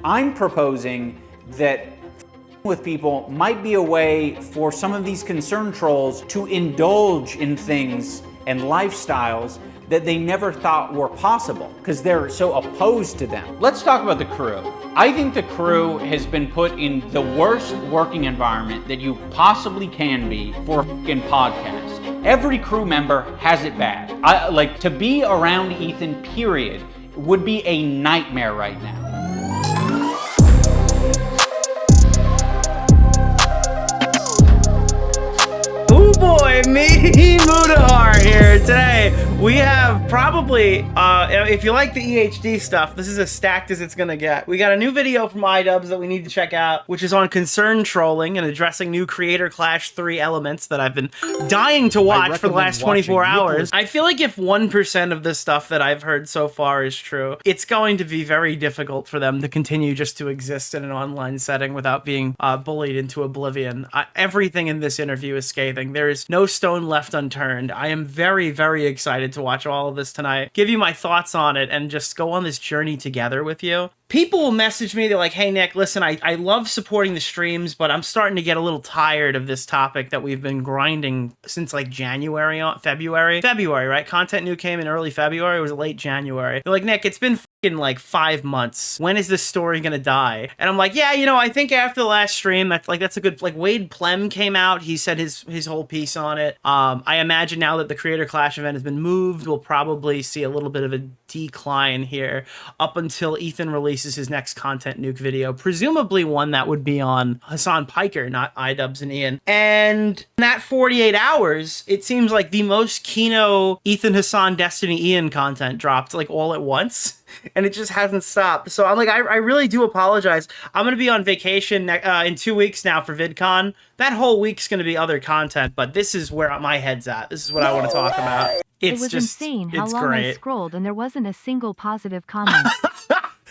I'm proposing that with people might be a way for some of these concerned trolls to indulge in things and lifestyles that they never thought were possible because they're so opposed to them. Let's talk about the crew. I think the crew has been put in the worst working environment that you possibly can be for a fucking podcast. Every crew member has it bad. Like, to be around Ethan, period, would be a nightmare right now. Oh boy, me, Mudahar here. Today, we have probably, if you like the EHD stuff, this is as stacked as it's gonna get. We got a new video from iDubbbz that we need to check out, which is on concern trolling and addressing new Creator Clash 3 elements that I've been dying to watch for the last 24 hours. I feel like if 1% of the stuff that I've heard so far is true, it's going to be very difficult for them to continue just to exist in an online setting without being bullied into oblivion. Everything in this interview is scathing. There is no stone left unturned. I am very, very excited to watch all of this tonight, give you my thoughts on it, and just go on this journey together with you. People will message me, they're like, hey Nick, listen, I love supporting the streams, but I'm starting to get a little tired of this topic that we've been grinding since like February, right? Content new came in early February, it was late January. They're like, Nick, it's been like 5 months. When is this story gonna die? And I'm like, yeah, you know, I think after the last stream, that's a good, like, Wade Plem came out, he said his whole piece on it. I imagine now that the Creator Clash event has been moved, we'll probably see a little bit of a decline here up until Ethan releases his next content nuke video, presumably one that would be on Hassan Piker, not iDubbbz and Ian. And in that 48 hours, it seems like the most Kino, Ethan, Hassan, Destiny, Ian content dropped like all at once. And it just hasn't stopped. So I'm like, I really do apologize. I'm going to be on vacation in 2 weeks now for VidCon. That whole week's going to be other content, but this is where my head's at. This is what I want to talk about. It was just insane how long I scrolled and there wasn't a single positive comment.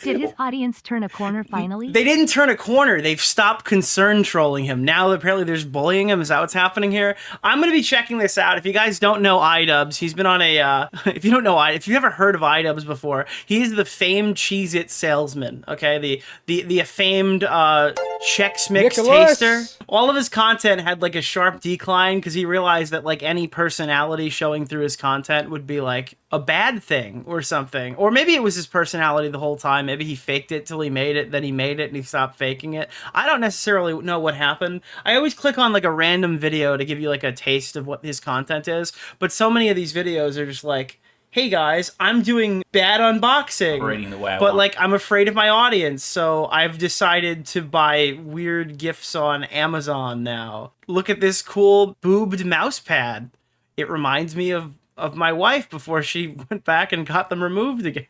Did his audience turn a corner finally? They didn't turn a corner. They've stopped concern trolling him. Now apparently there's bullying him. Is that what's happening here? I'm going to be checking this out. If you guys don't know iDubbbz, he's been on a, if you've never heard of iDubbbz before, he's the famed Cheez-It salesman, okay? The famed Chex Mix taster. All of his content had like a sharp decline because he realized that like any personality showing through his content would be like a bad thing or something. Or maybe it was his personality the whole time. Maybe he faked it till he made it, then he made it and he stopped faking it. I don't necessarily know what happened. I always click on like a random video to give you like a taste of what his content is. But so many of these videos are just like, hey guys, I'm doing bad unboxing, but like I'm afraid of my audience, so I've decided to buy weird gifts on Amazon now. Look at this cool boobed mouse pad. It reminds me of my wife before she went back and got them removed again.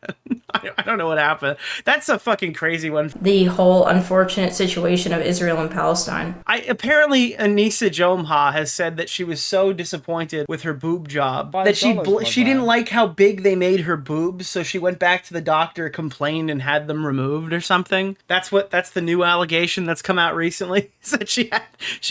I don't know what happened. That's a fucking crazy one. The whole unfortunate situation of Israel and Palestine. Apparently Anita Jomha has said that she was so disappointed with her boob job that she didn't like how big they made her boobs, so she went back to the doctor, complained, and had them removed or something. That's the new allegation that's come out recently. That she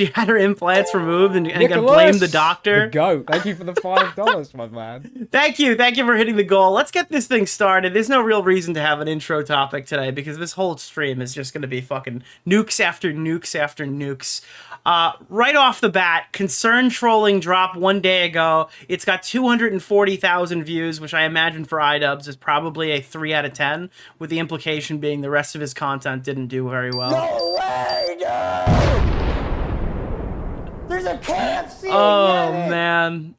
had her implants removed and gonna blame the doctor. Go. Thank you for the $5, my man. Thank you for hitting the goal. Let's get this thing started. There's no real reason to have an intro topic today because this whole stream is just going to be fucking nukes after nukes after nukes. Right off the bat, concern trolling dropped 1 day ago. It's got 240,000 views, which I imagine for iDubbbz is probably a 3 out of 10, with the implication being the rest of his content didn't do very well. No way, no! There's a KFC! Oh, man.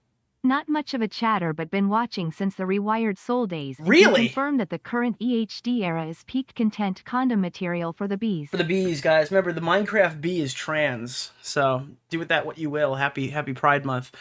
Not much of a chatter, but been watching since the Rewired Soul days. Really? Confirmed that the current EHD era is peak content condom material for the bees. For the bees, guys. Remember, the Minecraft bee is trans, so do with that what you will. Happy Pride Month.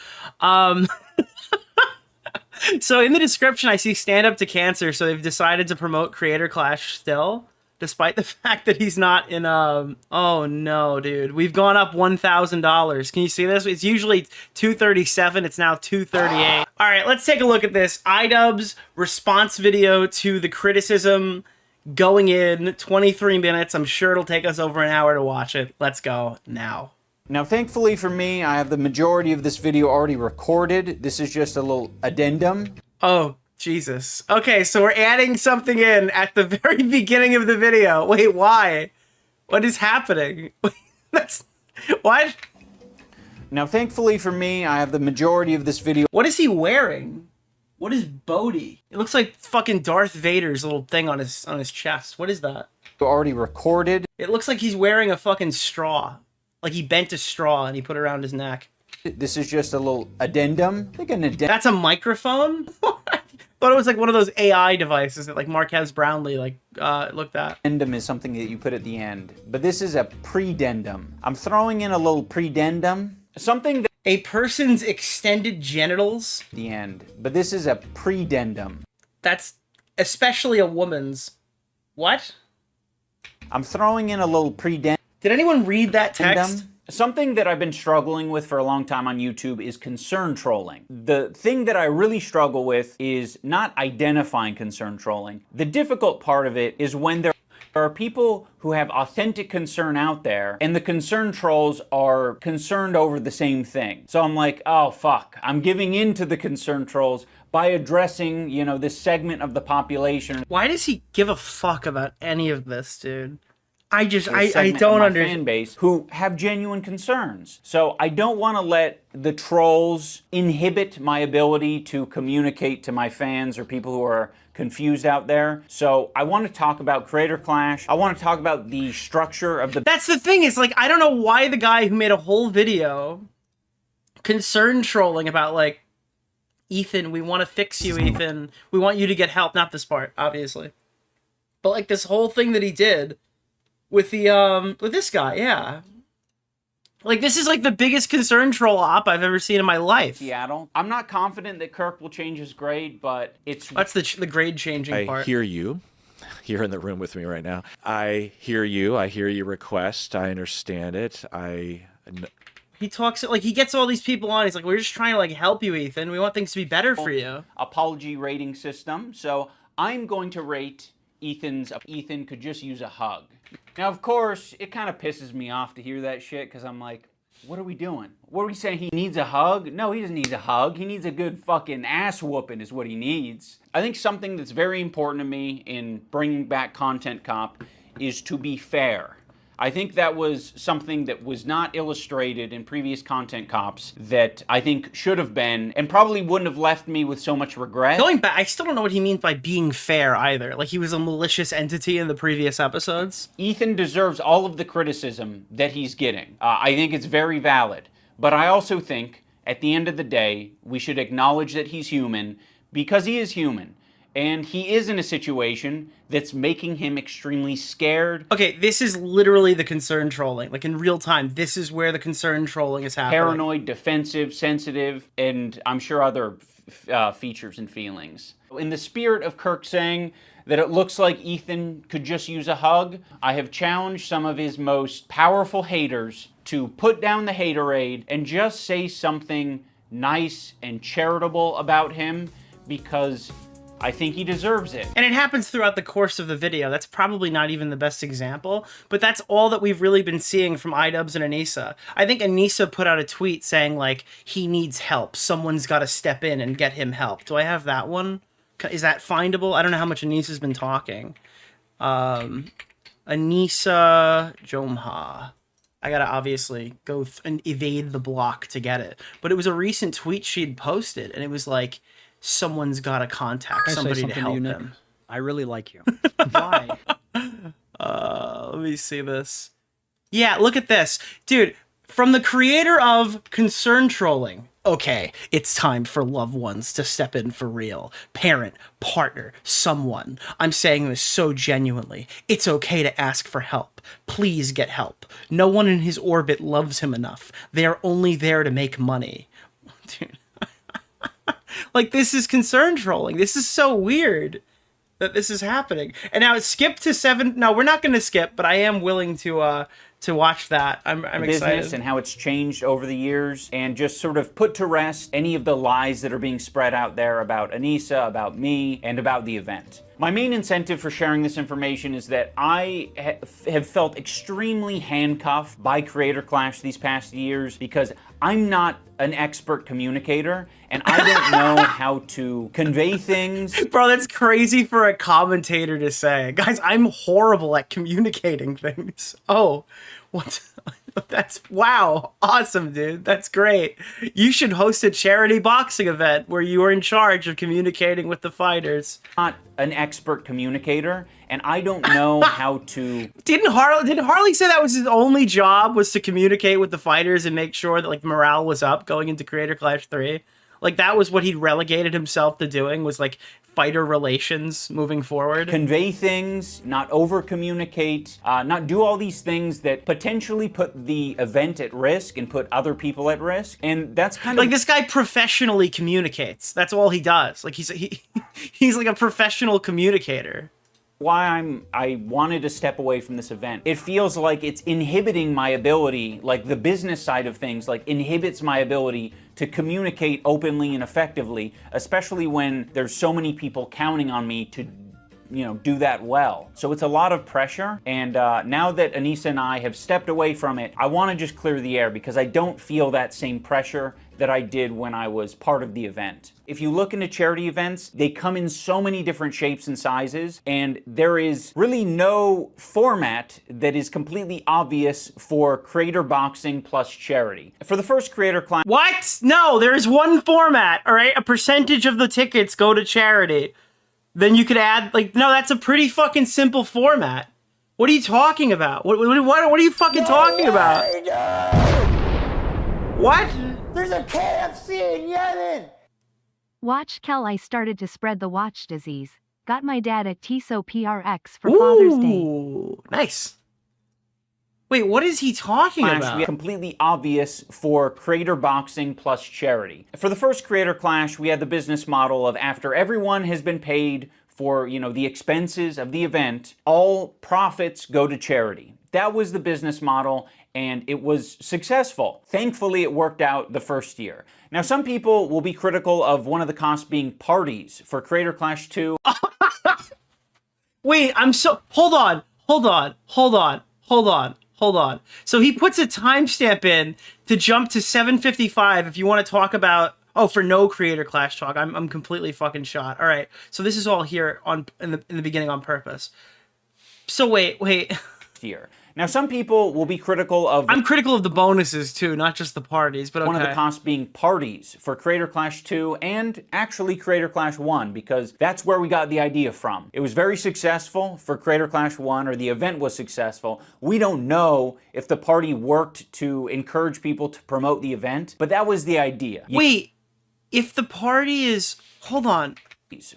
So in the description, I see stand up to cancer, so they've decided to promote Creator Clash still, despite the fact that he's not in oh no, dude. We've gone up $1,000. Can you see this? It's usually $237. It's now $238. All right, let's take a look at this. iDubbbz response video to the criticism going in 23 minutes. I'm sure it'll take us over an hour to watch it. Let's go now. Now, thankfully for me, I have the majority of this video already recorded. This is just a little addendum. Oh, Jesus. Okay, so we're adding something in at the very beginning of the video. Wait, why? What is happening? That's... What? Now, thankfully for me, I have the majority of this video. What is he wearing? What is Bodhi? It looks like fucking Darth Vader's little thing on his chest. What is that? Already recorded. It looks like he's wearing a fucking straw. Like he bent a straw and he put it around his neck. This is just a little addendum. I think an addendum. That's a microphone? Thought it was like one of those AI devices that like Marquez Brownlee like looked at. Addendum is something that you put at the end, but this is a predendum. I'm throwing in a little predendum. Something that A person's extended genitals? at the end, but this is a predendum. That's especially a woman's. What? I'm throwing in a little predendum. Did anyone read that text? Something that I've been struggling with for a long time on YouTube is concern trolling. The thing that I really struggle with is not identifying concern trolling. The difficult part of it is when there are people who have authentic concern out there and the concern trolls are concerned over the same thing. So I'm like, oh fuck, I'm giving in to the concern trolls by addressing, you know, this segment of the population. Why does he give a fuck about any of this, dude? I Segment don't of my understand. fan base who have genuine concerns. So I don't want to let the trolls inhibit my ability to communicate to my fans or people who are confused out there. So I want to talk about Creator Clash. I want to talk about the structure of the... That's the thing, is like, I don't know why the guy who made a whole video concern trolling about like, Ethan, we want to fix you, Ethan. We want you to get help. Not this part, obviously. But like this whole thing that he did with the with this guy, yeah. Like this is like the biggest concern troll op I've ever seen in my life. Seattle. I'm not confident that Kirk will change his grade, but it's... That's the grade changing part. I hear you. You're in the room with me right now. I hear you. I hear your request. I understand it. He talks like he gets all these people on. He's like, we're just trying to like help you, Ethan. We want things to be better for you. Apology rating system. So I'm going to rate Ethan could just use a hug. Now, of course, it kind of pisses me off to hear that shit because I'm like, what are we doing? What are we saying? He needs a hug? No, he doesn't need a hug. He needs a good fucking ass whooping is what he needs. I think something that's very important to me in bringing back Content Cop is to be fair. I think that was something that was not illustrated in previous Content Cops that I think should have been and probably wouldn't have left me with so much regret. Going back, I still don't know what he means by being fair either. Like he was a malicious entity in the previous episodes. Ethan deserves all of the criticism that he's getting. I think it's very valid. But I also think at the end of the day, we should acknowledge that he's human because he is human. And he is in a situation that's making him extremely scared. Okay, this is literally the concern trolling. Like in real time, this is where the concern trolling is happening. Paranoid, defensive, sensitive, and I'm sure other features and feelings. In the spirit of Kirk saying that it looks like Ethan could just use a hug, I have challenged some of his most powerful haters to put down the haterade and just say something nice and charitable about him because I think he deserves it. And it happens throughout the course of the video. That's probably not even the best example, but that's all that we've really been seeing from iDubbbz and Anita. I think Anita put out a tweet saying like, he needs help. Someone's got to step in and get him help. Do I have that one? Is that findable? I don't know how much Anita's been talking. Anita Jomha. I gotta obviously go and evade the block to get it. But it was a recent tweet she'd posted, and it was like, someone's got to contact somebody to help them. I really like you. Why? Let me see this. Yeah, look at this. Dude, from the creator of Concern Trolling. Okay, it's time for loved ones to step in for real. Parent, partner, someone. I'm saying this so genuinely. It's okay to ask for help. Please get help. No one in his orbit loves him enough. They are only there to make money. Dude. Like, this is concern trolling. This is so weird that this is happening. And now it's skipped to 7. No, we're not going to skip, but I am willing to watch that. I'm excited. Business and how it's changed over the years and just sort of put to rest any of the lies that are being spread out there about Anita, about me, and about the event. My main incentive for sharing this information is that I have felt extremely handcuffed by Creator Clash these past years because I'm not an expert communicator, and I don't know how to convey things. Bro, that's crazy for a commentator to say. Guys, I'm horrible at communicating things. Oh, what? That's, wow, awesome, dude. That's great. You should host a charity boxing event where you are in charge of communicating with the fighters. Not an expert communicator, and I don't know how to... Didn't Harley say that was his only job, was to communicate with the fighters and make sure that like morale was up going into Creator Clash 3? Like that was what he relegated himself to doing, was like fighter relations moving forward. Convey things, not over communicate, not do all these things that potentially put the event at risk and put other people at risk. And that's kind of like, this guy professionally communicates. That's all he does. Like he's like a professional communicator. why I wanted to step away from this event. It feels like it's inhibiting my ability, like the business side of things, like inhibits my ability to communicate openly and effectively, especially when there's so many people counting on me to, you know, do that well. So it's a lot of pressure, and now that Anita and I have stepped away from it, I want to just clear the air because I don't feel that same pressure that I did when I was part of the event. If you look into charity events, they come in so many different shapes and sizes, and there is really no format that is completely obvious for creator boxing plus charity. For the first creator class— What? No, there's one format, all right? A percentage of the tickets go to charity. Then you could add, like, no, that's a pretty fucking simple format. What are you talking about? What are you fucking talking about? What? There's a KFC in Yemen! Watch Kel, I started to spread the watch disease. Got my dad a Tiso PRX for Father's Day. Ooh, nice. Wait, what is he talking about? Completely obvious for creator boxing plus charity. For the first creator clash, we had the business model of after everyone has been paid for, you know, the expenses of the event, all profits go to charity. That was the business model, and it was successful. Thankfully, it worked out the first year. Now, some people will be critical of one of the costs being parties for Creator Clash 2. Wait, hold on. So he puts a timestamp in to jump to 7:55 if you want to talk about, oh, for no Creator Clash talk. I'm completely fucking shot. All right. So this is all here in the beginning on purpose. So wait. Year. Now, some people will be critical of— I'm critical of the bonuses too, not just the parties, but okay. One of the costs being parties for Creator Clash 2 and actually Creator Clash 1, because that's where we got the idea from. It was very successful for Creator Clash 1, or the event was successful. We don't know if the party worked to encourage people to promote the event, but that was the idea. Wait, if the party is— hold on.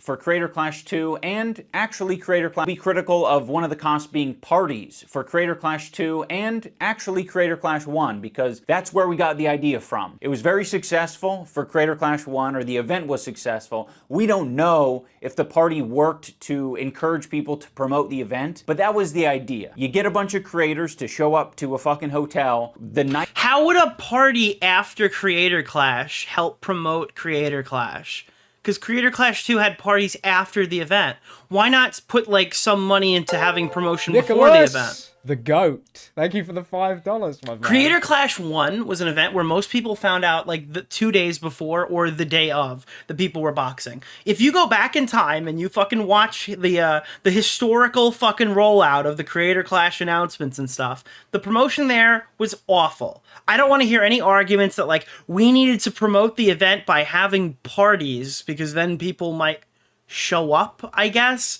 For Creator Clash 2 and actually Creator Clash— be critical of one of the costs being parties for Creator Clash 2 and actually Creator Clash 1, because that's where we got the idea from. It was very successful for Creator Clash 1, or the event was successful. We don't know if the party worked to encourage people to promote the event, but that was the idea. You get a bunch of creators to show up to a fucking hotel the night— How would a party after Creator Clash help promote Creator Clash? Because Creator Clash 2 had parties after the event. Why not put, like, some money into having promotion before the event? The GOAT. Thank you for the $5, my man. Creator Clash 1 was an event where most people found out, like, the 2 days before or the day of the people were boxing. If you go back in time and you fucking watch the historical fucking rollout of the Creator Clash announcements and stuff, the promotion there was awful. I don't want to hear any arguments that, like, we needed to promote the event by having parties because then people might show up, I guess.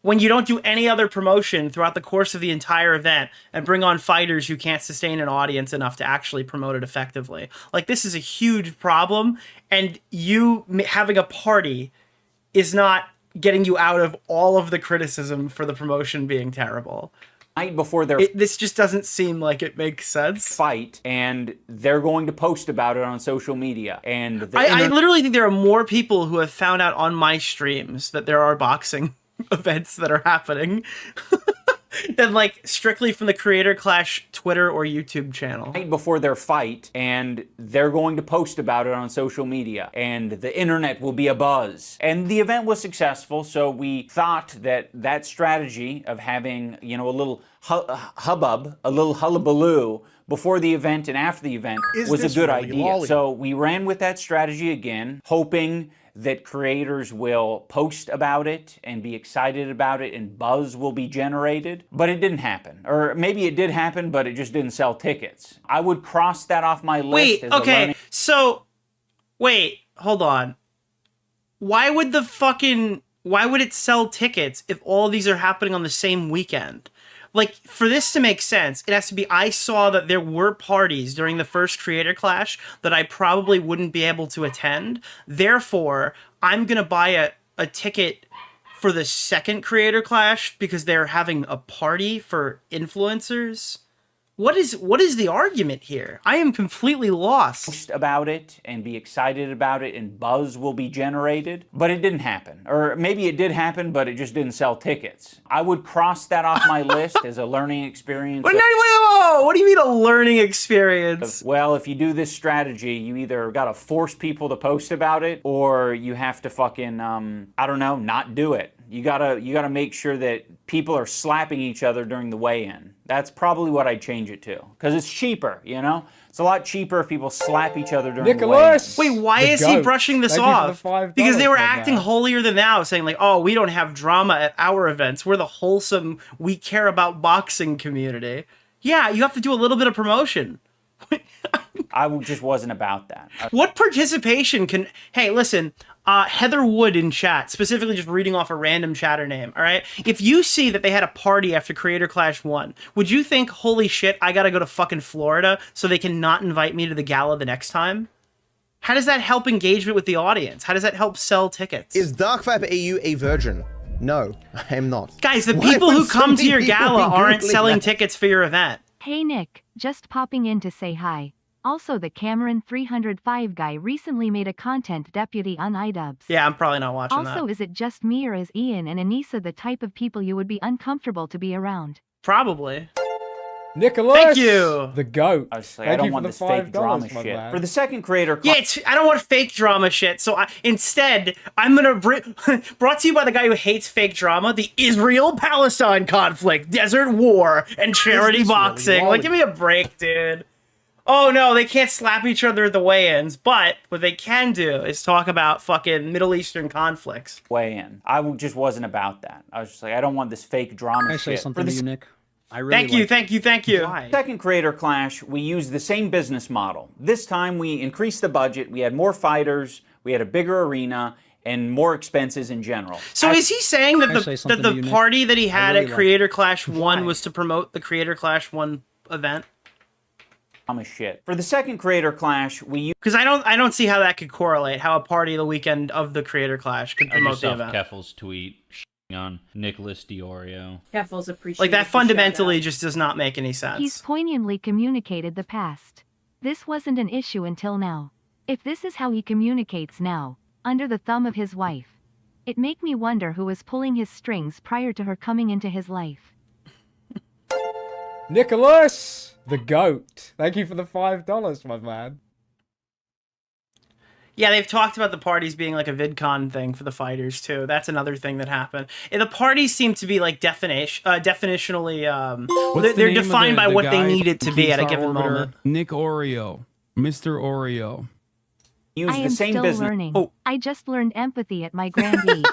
When you don't do any other promotion throughout the course of the entire event and bring on fighters who can't sustain an audience enough to actually promote it effectively. Like, this is a huge problem, and you having a party is not getting you out of all of the criticism for the promotion being terrible. Night before their— this just doesn't seem like it makes sense. Fight, and they're going to post about it on social media. And I literally think there are more people who have found out on my streams that there are boxing events that are happening than, like, strictly from the Creator Clash Twitter or YouTube channel. Night before their fight, and they're going to post about it on social media, and the internet will be abuzz. And the event was successful, so we thought that that strategy of having, you know, a little hubbub, a little hullabaloo before the event and after the event was a good idea. So we ran with that strategy again, hoping that creators will post about it and be excited about it and buzz will be generated, but it didn't happen. Or maybe it did happen, but it just didn't sell tickets. I would cross that off my list as a learning. Wait, hold on. Why would it sell tickets if all of these are happening on the same weekend? Like, for this to make sense, it has to be, I saw that there were parties during the first Creator Clash that I probably wouldn't be able to attend. Therefore, I'm going to buy a ticket for the second Creator Clash because they're having a party for influencers. What is the argument here? I am completely lost. About it and be excited about it and buzz will be generated, but it didn't happen. Or maybe it did happen, but it just didn't sell tickets. I would cross that off my list as a learning experience. Wait, what do you mean a learning experience? Well, if you do this strategy, you either gotta force people to post about it or you have to fucking, I don't know, not do it. You gotta make sure that people are slapping each other during the weigh-in. That's probably what I'd change it to, because it's cheaper, you know? It's a lot cheaper if people slap each other during the weigh-in. Wait, why is he brushing this off? Because they were acting holier than thou, saying like, oh, we don't have drama at our events. We're the wholesome, we care about boxing community. Yeah, you have to do a little bit of promotion. I just wasn't about that. What participation can... Hey, listen, Heather Wood in chat, specifically just reading off a random chatter name, all right? If you see that they had a party after Creator Clash 1, would you think, holy shit, I gotta go to fucking Florida so they can not invite me to the gala the next time? How does that help engagement with the audience? How does that help sell tickets? Is DarkVibe a virgin? No, I am not. Guys, the people who come to your gala aren't selling tickets for your event. Hey Nick, just popping in to say hi. Also, the Cameron 305 guy recently made a content deputy on iDubbbz. Yeah, I'm probably not watching that. Also, is it just me or is Ian and Anita the type of people you would be uncomfortable to be around? Probably. Nicholas, thank you. The goat. I was like, I don't want this fake drama shit. Man. For the second Creator Yeah, I don't want fake drama shit. So instead, I'm gonna brought to you by the guy who hates fake drama: the Israel-Palestine conflict, desert war, and charity boxing. Like, give me a break, dude. Oh no, they can't slap each other at the weigh-ins, but what they can do is talk about fucking Middle Eastern conflicts. Weigh-in. I just wasn't about that. I was just like, I don't want this fake drama shit. Can I say something to you, Nick? I really thank you. Why? Second Creator Clash, we used the same business model. This time we increased the budget, we had more fighters, we had a bigger arena, and more expenses in general. So is he saying that the party that he had at Creator Clash 1 was to promote the Creator Clash 1 event? Shit. For the second Creator Clash, we used... Because I don't see how that could correlate, how a party the weekend of the Creator Clash could promote the event. Keffel's tweet on Nicholas DeOrio. Keffel's appreciated. Like, that fundamentally just does not make any sense. He's poignantly communicated the past. This wasn't an issue until now. If this is how he communicates now, under the thumb of his wife, it make me wonder who was pulling his strings prior to her coming into his life. Nicholas, the goat. Thank you for the $5, my man. Yeah, they've talked about the parties being like a VidCon thing for the fighters too. That's another thing that happened. And the parties seem to be like definitionally, they're defined by what they need it to be at a given moment. Nick Oreo, Mr. Oreo. I am still learning. Oh. I just learned empathy at my grand age.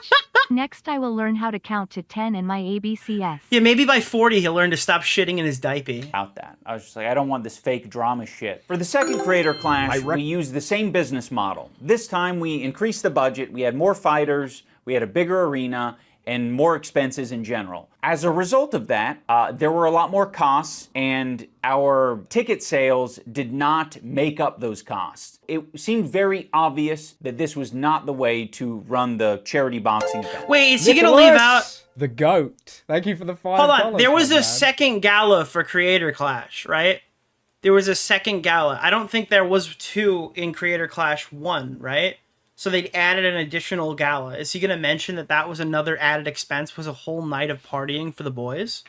Next, I will learn how to count to 10 in my ABCS. Yeah, maybe by 40 he'll learn to stop shitting in his diaper. About that. I was just like, I don't want this fake drama shit. For the second Creator Clash, we used the same business model. This time we increased the budget, we had more fighters, we had a bigger arena, and more expenses in general. As a result of that, there were a lot more costs, and our ticket sales did not make up those costs. It seemed very obvious that this was not the way to run the charity boxing event. Wait, is he gonna leave out? The goat. Thank you for the $5. Hold on, there was a second gala for Creator Clash, right? There was a second gala. I don't think there was 2 in Creator Clash 1, right? So they added an additional gala. Is he going to mention that that was another added expense, was a whole night of partying for the boys?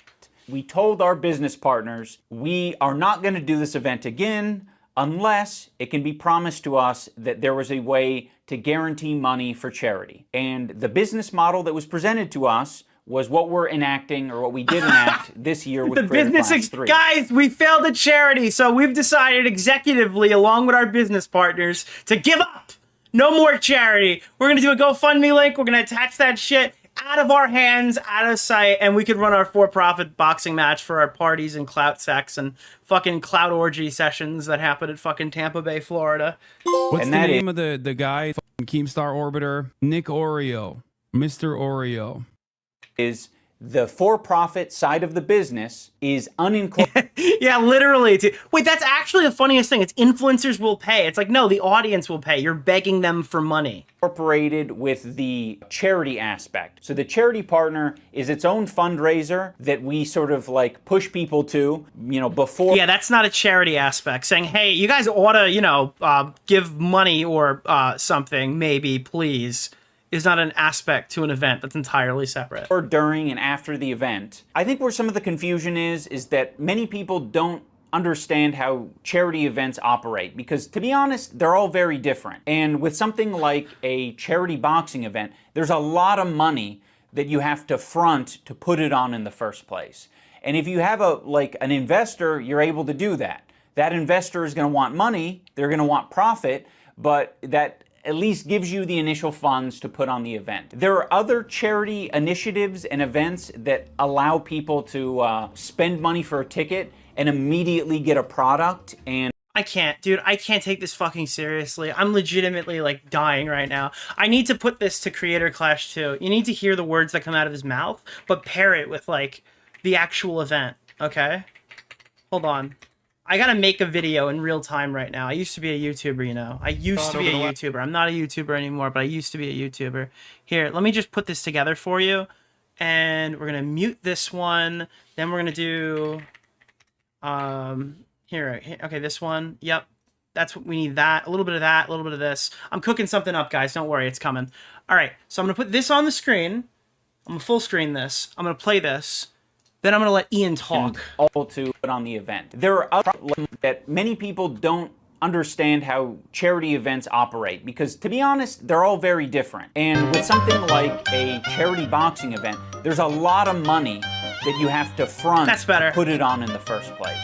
We told our business partners, we are not going to do this event again unless it can be promised to us that there was a way to guarantee money for charity. And the business model that was presented to us was what we're enacting, or what we did enact this year with The Creative business, Class 3. guys, we failed at charity, so we've decided executively, along with our business partners, to give up. No more charity. We're gonna do a GoFundMe link. We're gonna attach that shit out of our hands, out of sight, and we could run our for-profit boxing match for our parties and clout sex and fucking clout orgy sessions that happen at fucking Tampa Bay, Florida. What's And the that name of the guy? Keemstar Orbiter. Nick Oreo. Mr. Oreo. Is the for-profit side of the business is unincorporated. Yeah, literally. Wait, that's actually the funniest thing. It's influencers will pay. It's like, no, the audience will pay. You're begging them for money. Incorporated with the charity aspect. So the charity partner is its own fundraiser that we sort of like push people to, you know, before. Yeah, that's not a charity aspect. Saying, hey, you guys ought to, you know, give money or something, maybe, please, is not an aspect to an event. That's entirely separate. Or during and after the event. I think where some of the confusion is that many people don't understand how charity events operate, because to be honest, they're all very different. And with something like a charity boxing event, there's a lot of money that you have to front to put it on in the first place. And if you have an investor, you're able to do that. That investor is going to want money, they're going to want profit, but that at least gives you the initial funds to put on the event. There are other charity initiatives and events that allow people to spend money for a ticket and immediately get a product. And I can't, dude. I can't take this fucking seriously. I'm legitimately like dying right now. I need to put this to Creator Clash 2. You need to hear the words that come out of his mouth, but pair it with like the actual event, okay? Hold on. I gotta make a video in real time right now. I used to be a YouTuber, you know. I used to be a YouTuber. I'm not a YouTuber anymore, but I used to be a YouTuber. Here, let me just put this together for you. And we're gonna mute this one. Then we're gonna do... Here, okay, this one. Yep, that's what we need. That, a little bit of that, a little bit of this. I'm cooking something up, guys. Don't worry, it's coming. All right, so I'm gonna put this on the screen. I'm gonna full screen this. I'm gonna play this. Then I'm gonna let Ian talk. All to put on the event. There are other problems that many people don't understand how charity events operate, because to be honest, they're all very different. And with something like a charity boxing event, there's a lot of money that you have to front That's better. to put it on in the first place.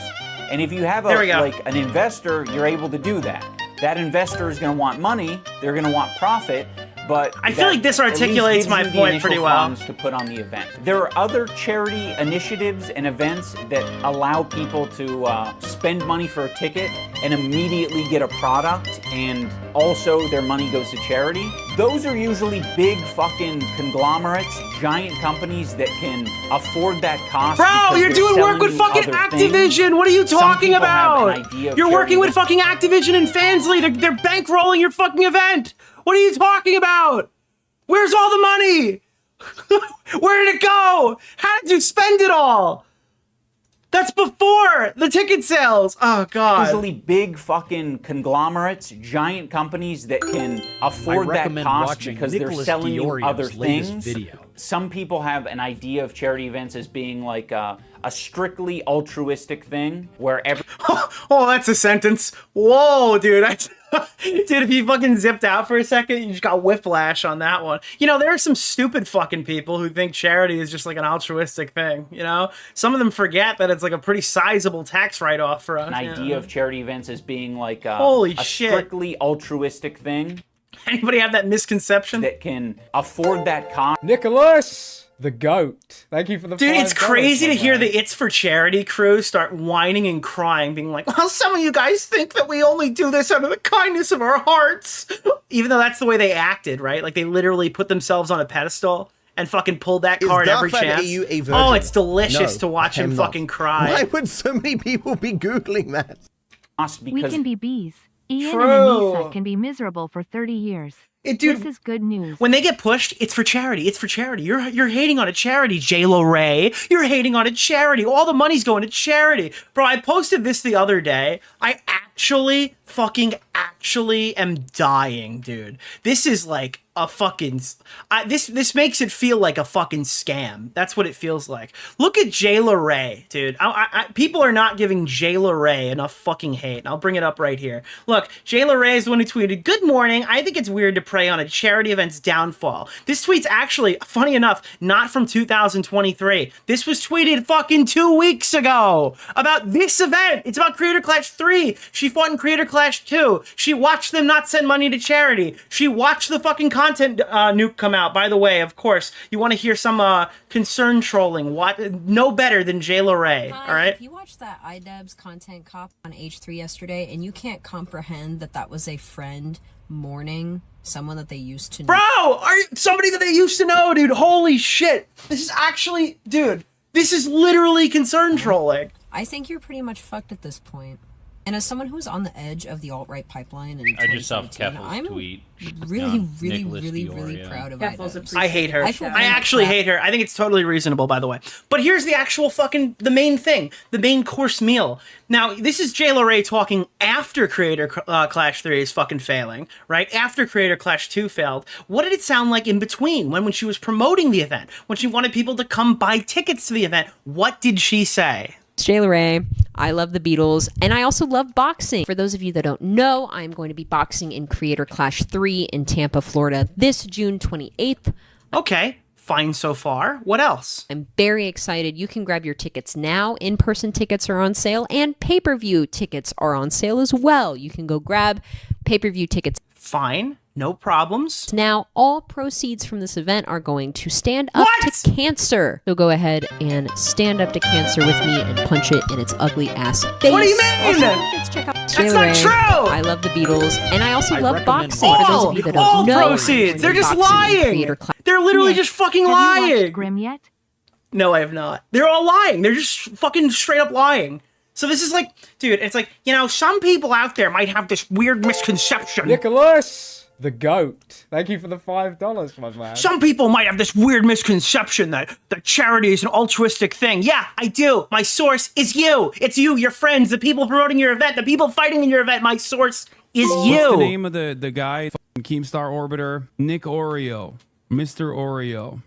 And if you have an investor, you're able to do that. That investor is going to want money, they're going to want profit, but I feel like this articulates my point pretty well. To put on the event. There are other charity initiatives and events that allow people to spend money for a ticket and immediately get a product, and also their money goes to charity. Those are usually big fucking conglomerates, giant companies that can afford that cost. Bro, you're doing work with fucking Activision. What are you talking about? You're working with fucking Activision and Fansly. They're bankrolling your fucking event. What are you talking about? Where's all the money? Where did it go? How did you spend it all? That's before the ticket sales. Oh, God. Usually big fucking conglomerates, giant companies that can afford that cost because they're selling you other things. Some people have an idea of charity events as being like a strictly altruistic thing where every... Oh, that's a sentence. Whoa, dude. Dude, if you fucking zipped out for a second, you just got whiplash on that one. You know, there are some stupid fucking people who think charity is just like an altruistic thing, you know? Some of them forget that it's like a pretty sizable tax write-off for us. An idea of charity events as being like a shit. Strictly altruistic thing. Anybody have that misconception? That can afford that cost. Nicholas, the goat. Thank you for the Dude, it's $5, crazy to hear man. the It's for Charity crew start whining and crying, being like, well, some of you guys think that we only do this out of the kindness of our hearts. Even though that's the way they acted, right? Like, they literally put themselves on a pedestal and fucking pulled that card every chance. Oh, it's delicious to watch him fucking cry. Why would so many people be Googling that? We can be bees. Ian True. and Anita can be miserable for 30 years. Dude, this is good news. When they get pushed, it's for charity. It's for charity. You're hating on a charity, Jayla Ray. You're hating on a charity. All the money's going to charity. Bro, I posted this the other day. I actually fucking actually am dying, dude. This is like a fucking... This makes it feel like a fucking scam. That's what it feels like. Look at Jayla Ray, dude. People are not giving Jayla Ray enough fucking hate. I'll bring it up right here. Look, Jayla Ray is the one who tweeted, "Good morning. I think it's weird to prey on a charity event's downfall." This tweet's actually, funny enough, not from 2023. This was tweeted fucking 2 weeks ago about this event. It's about Creator Clash 3. She fought in Creator Clash 2. She watched them not send money to charity. She watched the fucking content nuke come out. By the way, of course, you want to hear some concern trolling. What? No better than Jayla Ray. Hi, all right. If you watched that iDubbbz content cop on H3 yesterday, and you can't comprehend that that was a friend mourning someone that they used to know. Bro, are you somebody that they used to know, dude? Holy shit! This is actually, dude. This is literally concern trolling. I think you're pretty much fucked at this point. And as someone who's on the edge of the alt-right pipeline in I just saw 2017, Keffel's I'm tweet. really proud of iDubbbz. I hate her. feel I very actually proud. hate her. I think it's totally reasonable, by the way. But here's the actual the main thing. The main course meal. Now, this is Jayla Ray talking after Creator Clash 3 is fucking failing, right? After Creator Clash 2 failed. What did it sound like in between? When she was promoting the event? When she wanted people to come buy tickets to the event? What did she say? It's Jayla Ray. I love the Beatles, and I also love boxing. For those of you that don't know, I'm going to be boxing in Creator Clash 3 in Tampa, Florida this June 28th. Okay, fine so far. What else? I'm very excited. You can grab your tickets now. In-person tickets are on sale, and pay-per-view tickets are on sale as well. You can go grab pay-per-view tickets. Fine. No problems. Now, all proceeds from this event are going to Stand Up to Cancer. So go ahead and stand up to cancer with me and punch it in its ugly ass face. What do you mean? Also, let's check out That's Jayla not Ray. true! I love the Beatles, and I also love boxing. For those of you that All don't know, proceeds. They're just boxing in lying. Creator Clash. They're literally just fucking Have you watched lying. Grimm yet? No, I have not. They're all lying. They're just fucking straight up lying. So this is like, dude, it's like, you know, some people out there might have this weird misconception. Nicholas, the goat. Thank you for the $5, my man. Some people might have this weird misconception that charity is an altruistic thing. Yeah, I do. My source is you. It's you, your friends, the people promoting your event, the people fighting in your event. My source is you. What's the name of the guy? Keemstar Orbiter. Nick Oreo. Mr. Oreo.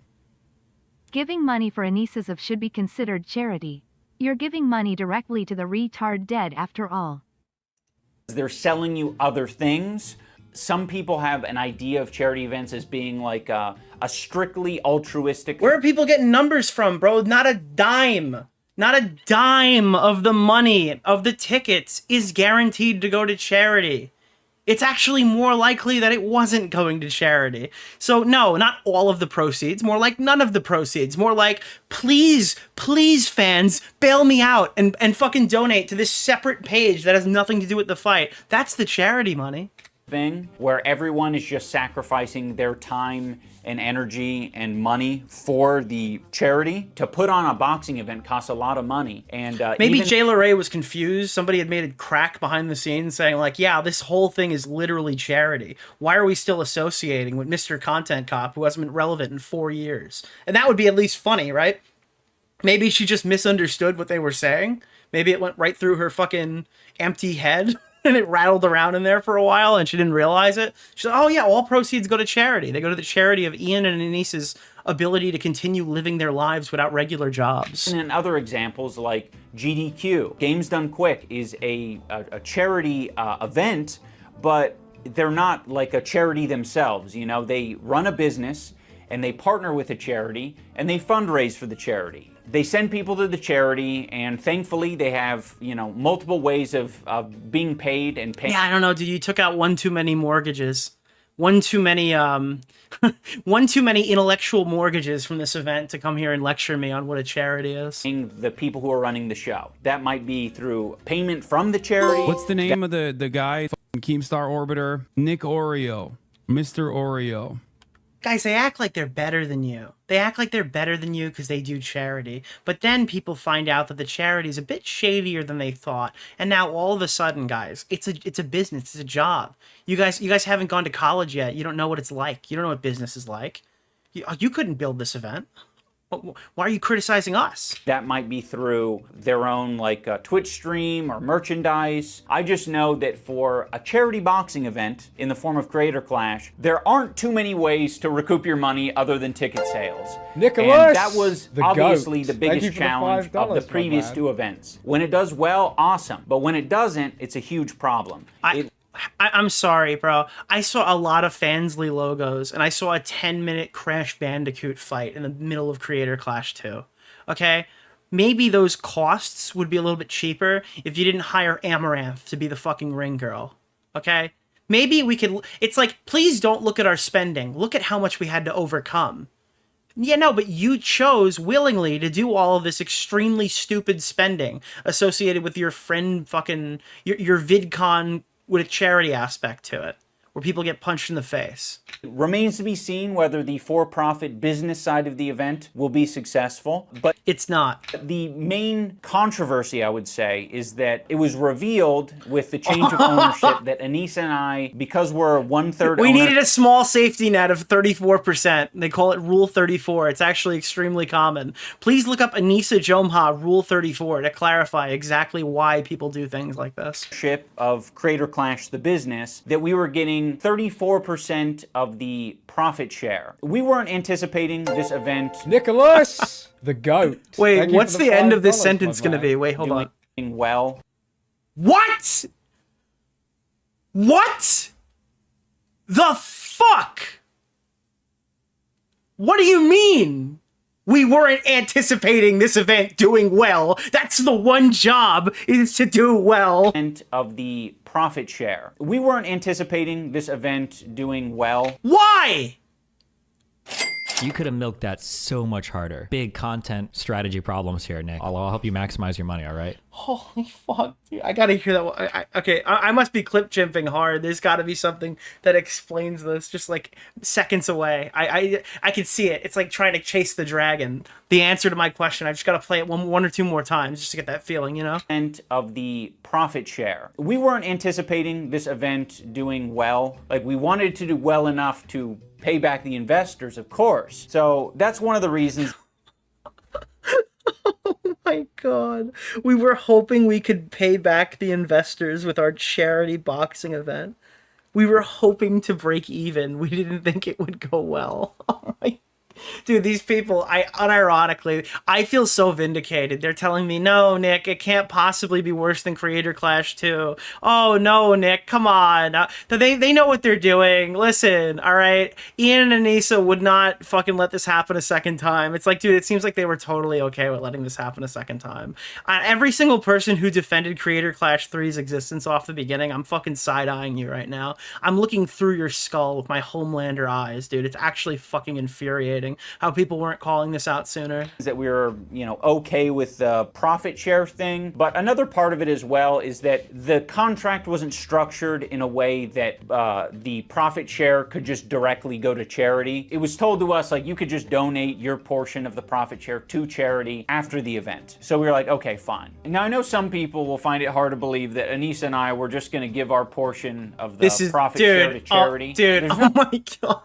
Giving money for Anisa's of should be considered charity. You're giving money directly to the retard dead after all. They're selling you other things. Some people have an idea of charity events as being like a strictly altruistic... Where are people getting numbers from, bro? Not a dime. Not a dime of the money of the tickets is guaranteed to go to charity. It's actually more likely that it wasn't going to charity. So no, not all of the proceeds, more like none of the proceeds, more like, please, please fans, bail me out and fucking donate to this separate page that has nothing to do with the fight. That's the charity money. Thing where everyone is just sacrificing their time and energy and money for the charity. To put on a boxing event costs a lot of money, and maybe even Jayla Ray was confused. Somebody had made a crack behind the scenes saying like, yeah, this whole thing is literally charity. Why are we still associating with Mr. Content Cop who hasn't been relevant in 4 years? And that would be at least funny, right? Maybe she just misunderstood what they were saying. Maybe it went right through her fucking empty head. And it rattled around in there for a while and she didn't realize it. She's like, oh yeah, all proceeds go to charity. They go to the charity of Ian and Anissa's ability to continue living their lives without regular jobs. And then other examples like GDQ, Games Done Quick, is a charity event, but they're not like a charity themselves. You know, they run a business and they partner with a charity and they fundraise for the charity. They send people to the charity, and thankfully they have, you know, multiple ways of being paid and paying. Yeah, I don't know, dude. You took out one too many mortgages. One too many intellectual mortgages from this event to come here and lecture me on what a charity is. The people who are running the show. That might be through payment from the charity. What's the name of the guy? Keemstar Orbiter. Nick Oreo. Mr. Oreo. Guys, they act like they're better than you. They act like they're better than you because they do charity. But then people find out that the charity is a bit shadier than they thought. And now all of a sudden, guys, it's a business, it's a job. You guys haven't gone to college yet. You don't know what it's like. You don't know what business is like. You couldn't build this event. Why are you criticizing us? That might be through their own Twitch stream or merchandise. I just know that for a charity boxing event in the form of Creator Clash, there aren't too many ways to recoup your money other than ticket sales. Nicholas, and that was the obviously goat. the biggest challenge of the previous two events. When it does well, awesome. But when it doesn't, it's a huge problem. I'm sorry, bro. I saw a lot of Fansly logos, and I saw a 10-minute Crash Bandicoot fight in the middle of Creator Clash 2. Okay? Maybe those costs would be a little bit cheaper if you didn't hire Amaranth to be the fucking ring girl. Okay? Maybe we could... It's like, please don't look at our spending. Look at how much we had to overcome. Yeah, no, but you chose willingly to do all of this extremely stupid spending associated with your friend fucking... Your VidCon with a charity aspect to it, where people get punched in the face. It remains to be seen whether the for-profit business side of the event will be successful, but it's not. The main controversy, I would say, is that it was revealed with the change of ownership that Anita and I, because we're 1/3 We needed a small safety net of 34%. They call it Rule 34. It's actually extremely common. Please look up Anisa Jomha Rule 34 to clarify exactly why people do things like this. Of Creator Clash, the business, that we were getting 34% of the profit share. We weren't anticipating this event. Nicholas, the goat. Wait, what's the end of this sentence going to be? Wait, hold on. Well. What? What? The fuck? What do you mean? We weren't anticipating this event doing well. That's the one job, is to do well. Of the profit share. We weren't anticipating this event doing well. Why? You could have milked that so much harder. Big content strategy problems here, Nick. I'll help you maximize your money, all right? Holy fuck, dude. I gotta hear that. Okay, I must be clip chimping hard. There's gotta be something that explains this just like seconds away. I can see it. It's like trying to chase the dragon. The answer to my question, I just gotta play it one or two more times just to get that feeling, you know? Of the profit share. We weren't anticipating this event doing well. Like, we wanted to do well enough to pay back the investors, of course. So that's one of the reasons. Oh my god. We were hoping we could pay back the investors with our charity boxing event. We were hoping to break even. We didn't think it would go well. Oh my... Dude, these people, unironically, I feel so vindicated. They're telling me, no, Nick, it can't possibly be worse than Creator Clash 2. Oh, no, Nick, come on. They know what they're doing. Listen, all right? Ian and Anissa would not fucking let this happen a second time. It's like, dude, it seems like they were totally okay with letting this happen a second time. Every single person who defended Creator Clash 3's existence off the beginning, I'm fucking side-eyeing you right now. I'm looking through your skull with my Homelander eyes, dude. It's actually fucking infuriating how people weren't calling this out sooner. That we were, okay with the profit share thing. But another part of it as well is that the contract wasn't structured in a way that the profit share could just directly go to charity. It was told to us, like, you could just donate your portion of the profit share to charity after the event. So we were like, okay, fine. Now, I know some people will find it hard to believe that Anissa and I were just going to give our portion of the profit share to charity. Oh my god.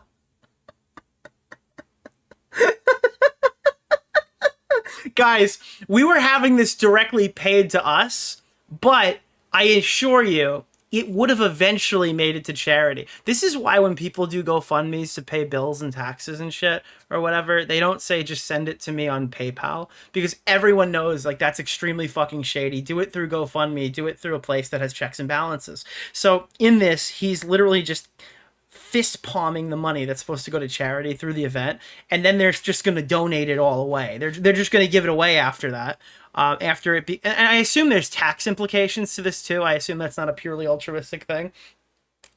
Guys, we were having this directly paid to us, but I assure you, it would have eventually made it to charity. This is why when people do GoFundMes to pay bills and taxes and shit or whatever, they don't say just send it to me on PayPal, because everyone knows, like, that's extremely fucking shady. Do it through GoFundMe, do it through a place that has checks and balances. So in this, he's literally just fist palming the money that's supposed to go to charity through the event, and then they're just going to donate it all away. They're just going to give it away after that. And I assume there's tax implications to this too. I assume that's not a purely altruistic thing.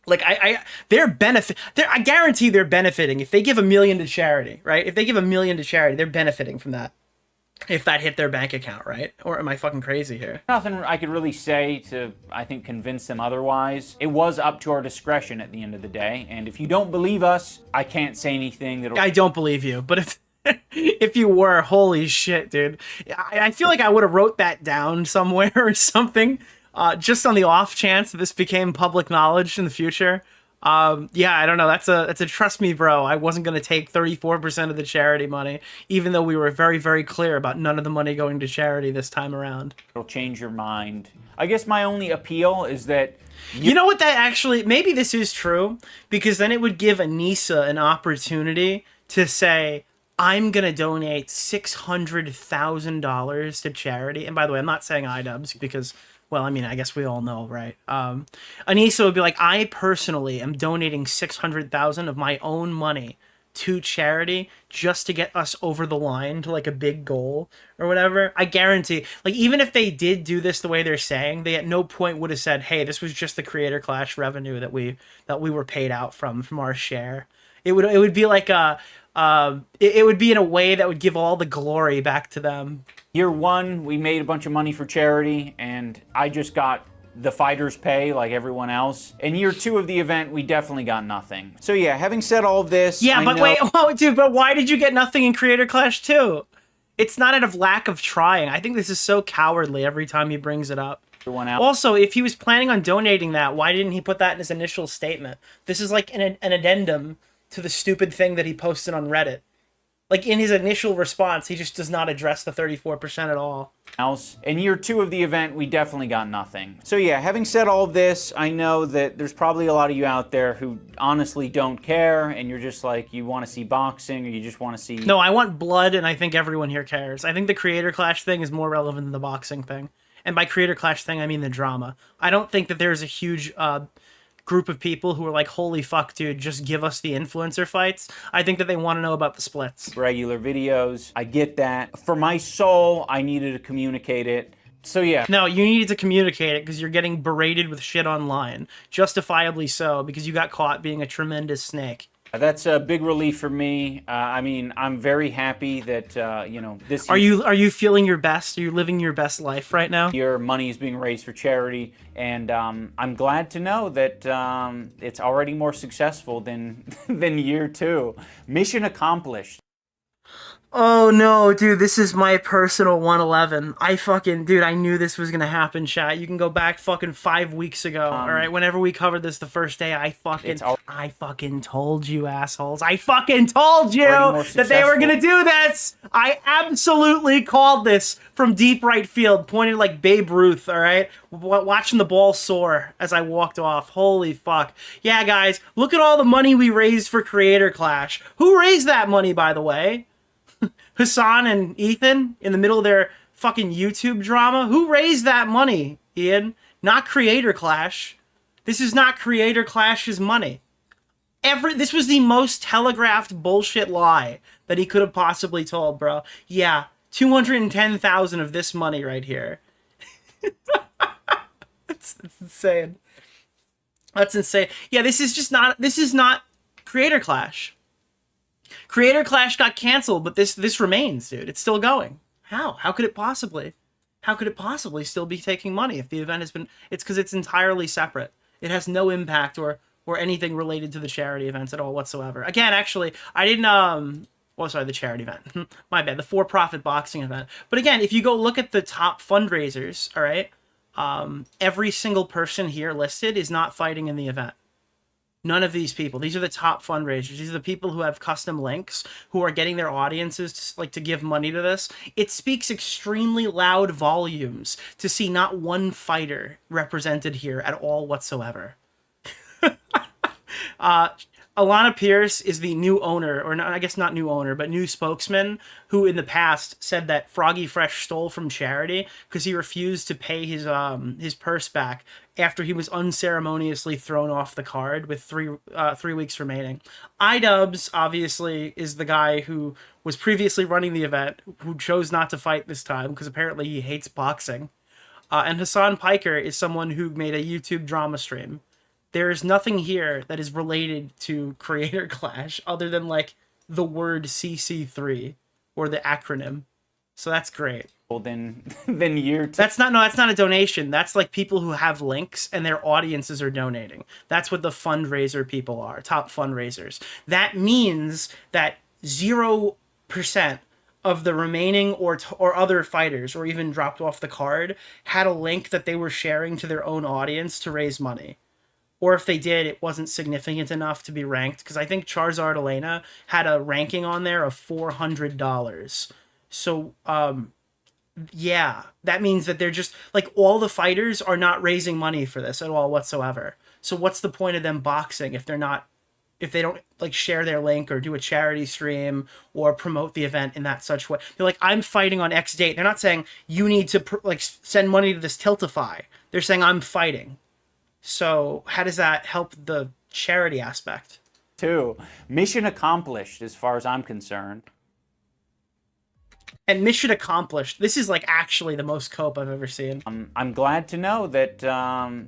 Like, I guarantee they're benefiting if they give $1 million to charity, right? If they give $1 million to charity, they're benefiting from that. If that hit their bank account, right? Or am I fucking crazy here? Nothing I could really say to, I think, convince them otherwise. It was up to our discretion at the end of the day, and if you don't believe us, I can't say anything that'll... I don't believe you, but if you were, holy shit, dude. I feel like I would have wrote that down somewhere or something, just on the off chance that this became public knowledge in the future. Yeah, I don't know. That's a trust me, bro. I wasn't going to take 34% of the charity money, even though we were very, very clear about none of the money going to charity this time around. It'll change your mind. I guess my only appeal is that you know what, that actually, maybe this is true, because then it would give Anita an opportunity to say, I'm going to donate $600,000 to charity. And by the way, I'm not saying iDubbbz because, well, I mean, I guess we all know, right? Anita would be like, I personally am donating $600,000 of my own money to charity just to get us over the line to like a big goal or whatever. I guarantee, like, even if they did do this the way they're saying, they at no point would have said, hey, this was just the Creator Clash revenue that we were paid out from our share. It would be like it would be in a way that would give all the glory back to them. Year one, we made a bunch of money for charity, and I just got the fighters' pay like everyone else. In year two of the event, we definitely got nothing. So yeah, having said all of this, yeah, but wait, oh, dude, but why did you get nothing in Creator Clash 2? It's not out of lack of trying. I think this is so cowardly every time he brings it up. Also, if he was planning on donating that, why didn't he put that in his initial statement? This is like an addendum to the stupid thing that he posted on Reddit. Like, in his initial response, he just does not address the 34% at all. In year two of the event, we definitely got nothing. So yeah, having said all of this, I know that there's probably a lot of you out there who honestly don't care, and you're just like, you want to see boxing, or you just want to see... No, I want blood, and I think everyone here cares. I think the Creator Clash thing is more relevant than the boxing thing. And by Creator Clash thing, I mean the drama. I don't think that there's a huge... group of people who are like, holy fuck, dude, just give us the influencer fights. I think that they want to know about the splits. Regular videos. I get that. For my soul, I needed to communicate it. So yeah. No, you needed to communicate it because you're getting berated with shit online. Justifiably so, because you got caught being a tremendous snake. That's a big relief for me. I mean, I'm very happy that, you know, this... Are you feeling your best? Are you living your best life right now? Your money is being raised for charity, and I'm glad to know that it's already more successful than year two. Mission accomplished. Oh no, dude, this is my personal 111. Dude, I knew this was gonna happen, chat. You can go back fucking 5 weeks ago, alright? Whenever we covered this the first day, I fucking told you, assholes. I fucking told you that they were gonna do this! I absolutely called this from deep right field, pointed like Babe Ruth, alright? Watching the ball soar as I walked off. Holy fuck. Yeah, guys, look at all the money we raised for Creator Clash. Who raised that money, by the way? Hassan and Ethan in the middle of their fucking YouTube drama? Who raised that money, Ian? Not Creator Clash. This is not Creator Clash's money. This was the most telegraphed bullshit lie that he could have possibly told, bro. Yeah, 210,000 of this money right here. That's insane. That's insane. Yeah, this is not Creator Clash. Creator Clash got canceled, but this remains, dude. It's still going. How? How could it possibly still be taking money if the event has been... It's because it's entirely separate. It has no impact or anything related to the charity events at all whatsoever. Again, actually, I didn't... Oh, sorry, the charity event. My bad, the for-profit boxing event. But again, if you go look at the top fundraisers, all right, every single person here listed is not fighting in the event. None of these people. These are the top fundraisers. These are the people who have custom links, who are getting their audiences to give money to this. It speaks extremely loud volumes to see not one fighter represented here at all whatsoever. Alana Pierce is the new owner, or not, I guess not new owner, but new spokesman, who in the past said that Froggy Fresh stole from charity because he refused to pay his purse back after he was unceremoniously thrown off the card with 3 weeks remaining. iDubbbz, obviously, is the guy who was previously running the event, who chose not to fight this time because apparently he hates boxing. And Hassan Piker is someone who made a YouTube drama stream. There is nothing here that is related to Creator Clash other than like the word CC3 or the acronym. So that's great. Well, then year two. That's not a donation. That's like people who have links and their audiences are donating. That's what the fundraiser people are, top fundraisers. That means that 0% of the remaining or other fighters, or even dropped off the card, had a link that they were sharing to their own audience to raise money. or if they did, it wasn't significant enough to be ranked, because I think Charizard Elena had a ranking on there of $400. So, yeah, that means that they're just, like, all the fighters are not raising money for this at all whatsoever. So what's the point of them boxing if they don't, like, share their link or do a charity stream or promote the event in that such way? They're like, I'm fighting on X date. They're not saying you need to, like, send money to this Tiltify. They're saying I'm fighting. So how does that help the charity aspect? Mission accomplished as far as I'm concerned. And mission accomplished. This is like actually the most cope I've ever seen. I'm glad to know that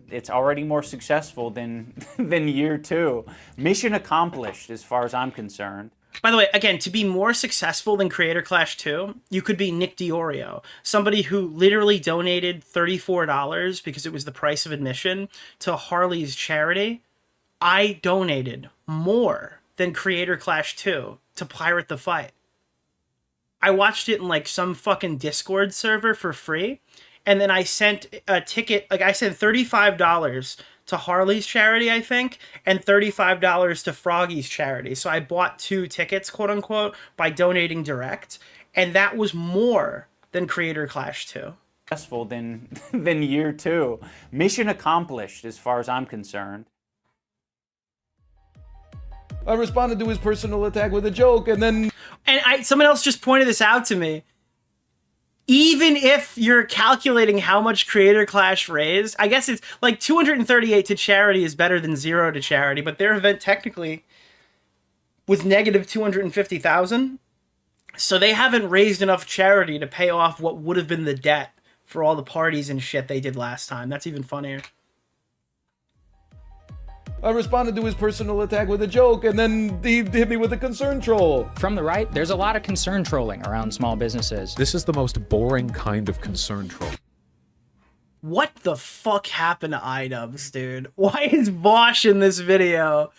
it's already more successful than year 2. Mission accomplished as far as I'm concerned. By the way, again, to be more successful than Creator Clash 2, you could be Nick DeOrio, somebody who literally donated $34 because it was the price of admission to Harley's charity. I donated more than Creator Clash 2 to Pirate the Fight. I watched it in like some fucking Discord server for free, and then I sent a ticket, like I sent $35 to Harley's charity, I think, and $35 to Froggy's charity. So I bought 2 tickets, quote unquote, by donating direct, and that was more than Creator Clash 2. Successful than year 2. Mission accomplished as far as I'm concerned. I responded to his personal attack with a joke, and then... And someone else just pointed this out to me. Even if you're calculating how much Creator Clash raised, I guess it's like 238 to charity is better than 0 to charity, but their event technically was negative 250,000. So they haven't raised enough charity to pay off what would have been the debt for all the parties and shit they did last time. That's even funnier. I responded to his personal attack with a joke, and then he hit me with a concern troll. From the right, there's a lot of concern trolling around small businesses. This is the most boring kind of concern troll. What the fuck happened to iDubbbz, dude? Why is Bosch in this video?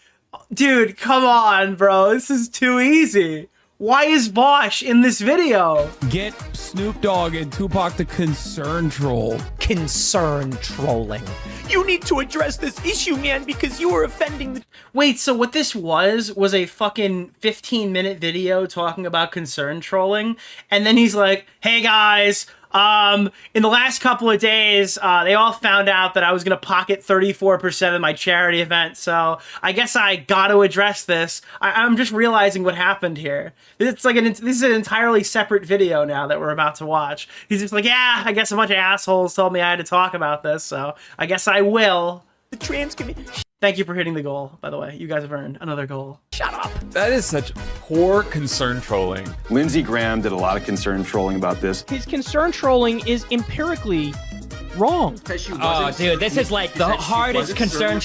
Dude, come on, bro. This is too easy. Why is Bosch in this video? Get Snoop Dogg and Tupac the concern troll. Concern trolling. You need to address this issue, man, because you are offending the... Wait, so what this was a fucking 15-minute video talking about concern trolling, and then he's like, hey guys, in the last couple of days, they all found out that I was going to pocket 34% of my charity event, so I guess I got to address this. I'm just realizing what happened here. It's like this is an entirely separate video now that we're about to watch. He's just like, yeah, I guess a bunch of assholes told me I had to talk about this, so I guess I will. The trans community... Thank you for hitting the goal, by the way. You guys have earned another goal. Shut up. That is such poor concern trolling. Lindsey Graham did a lot of concern trolling about this. His concern trolling is empirically wrong. Oh, dude, this is like the hardest concern.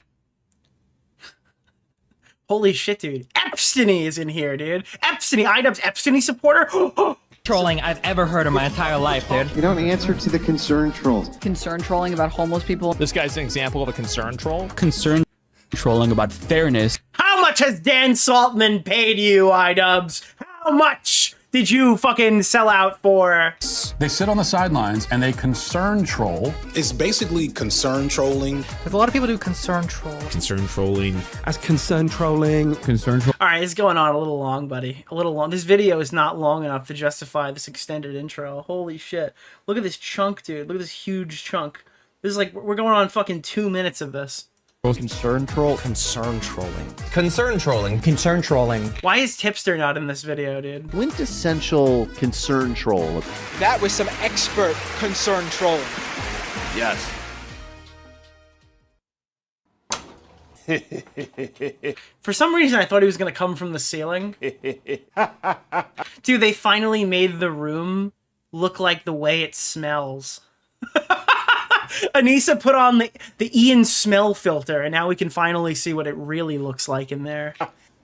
Holy shit, dude. Epsteiny is in here, dude. Epsteiny, iDubbbz Epsteiny supporter. Trolling I've ever heard in my entire life, dude. You don't answer to the concern trolls. Concern trolling about homeless people. This guy's an example of a concern troll. Concern trolling about fairness. How much has Dan Saltman paid you, iDubbbz? How much did you fucking sell out for? They sit on the sidelines and they concern troll. It's basically concern trolling. There's a lot of people do concern troll. Concern trolling. As concern trolling. Concern troll. All right, it's going on a little long, buddy. A little long. This video is not long enough to justify this extended intro. Holy shit. Look at this chunk, dude. Look at this huge chunk. This is like, we're going on fucking 2 minutes of this. Concern troll. Concern trolling. Concern trolling. Concern trolling. Why is Tipster not in this video, dude? Quintessential concern troll. That was some expert concern trolling. Yes. For some reason, I thought he was going to come from the ceiling. Dude, they finally made the room look like the way it smells. Anita put on the Ian smell filter, and now we can finally see what it really looks like in there.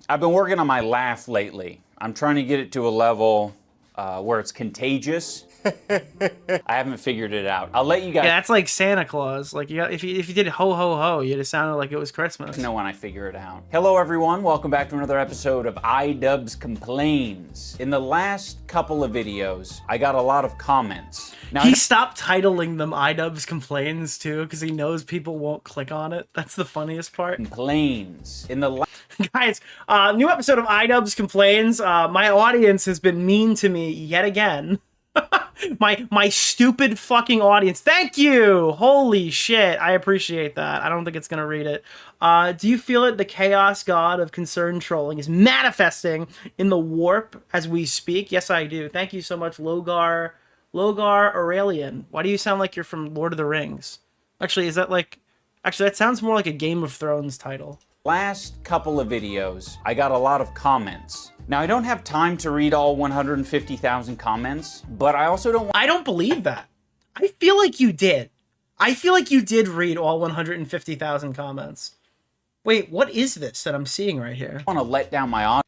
I've been working on my laugh lately. I'm trying to get it to a level where it's contagious. I haven't figured it out. I'll let you guys. Yeah, that's like Santa Claus. Like, if you did ho ho ho, you'd have sounded like it was Christmas. Know when I figure it out. Hello everyone, welcome back to another episode of iDubbbz Complains. In the last couple of videos, I got a lot of comments. Now, he stopped titling them iDubbbz Complains too, because he knows people won't click on it. That's the funniest part. Complains. In the guys, new episode of iDubbbz Complains. My audience has been mean to me yet again. my stupid fucking audience. Thank you. Holy shit. I appreciate that. I don't think it's gonna read it. Do you feel it? The chaos god of concern trolling is manifesting in the warp as we speak. Yes, I do. Thank you so much, Logar Aurelian. Why do you sound like you're from Lord of the Rings? Actually, is that like... Actually, that sounds more like a Game of Thrones title. Last couple of videos, I got a lot of comments. Now, I don't have time to read all 150,000 comments, but I also don't... I don't believe that. I feel like you did. I feel like you did read all 150,000 comments. Wait, what is this that I'm seeing right here? I want to let down my audience.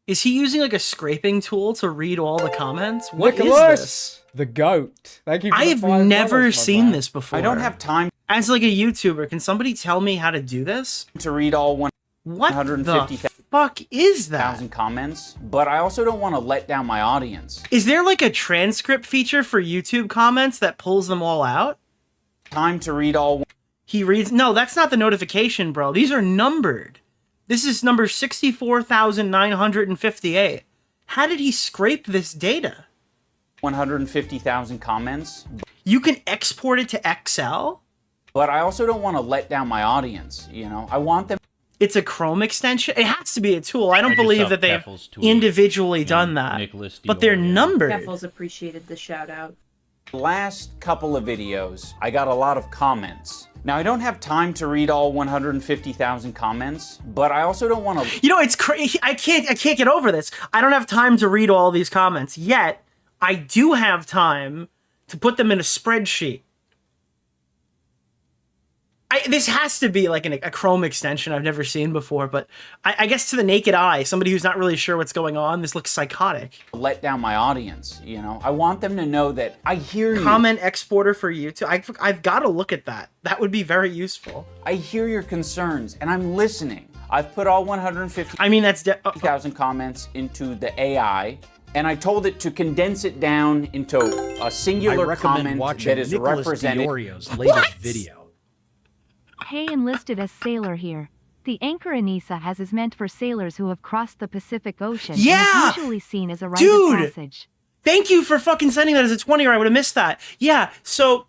Is he using like a scraping tool to read all the comments? What Nicholas, is this? The goat. Thank you for I have never seen this before. I don't have time. As like a YouTuber, can somebody tell me how to do this? To read all 150,000 fuck is that? Comments, but I also don't want to let down my audience. Is there like a transcript feature for YouTube comments that pulls them all out? Time to read all... He reads... No, that's not the notification, bro. These are numbered. This is number 64,958. How did he scrape this data? 150,000 comments. You can export it to Excel? But I also don't want to let down my audience, you know? I want them... It's a Chrome extension? It has to be a tool. I don't believe that they've individually done that. Nicholas but they're numbered. Keffels appreciated the shout out. Last couple of videos, I got a lot of comments. Now, I don't have time to read all 150,000 comments, but I also don't want to... You know, it's crazy. I can't get over this. I don't have time to read all these comments, yet I do have time to put them in a spreadsheet. This has to be like a Chrome extension I've never seen before, but I guess to the naked eye, somebody who's not really sure what's going on, this looks psychotic. Let down my audience, you know? I want them to know that I hear you. Comment exporter for YouTube. I've got to look at that. That would be very useful. I hear your concerns, and I'm listening. I've put all 150,000 I mean, that's comments into the AI, and I told it to condense it down into a singular comment that is Nicholas represented. DeOrio's latest video. Hey, enlisted as sailor here. The anchor Anita has is meant for sailors who have crossed the Pacific Ocean. Yeah! And is usually seen as a rite of passage. Thank you for fucking sending that as a 20-year. I would have missed that. Yeah, so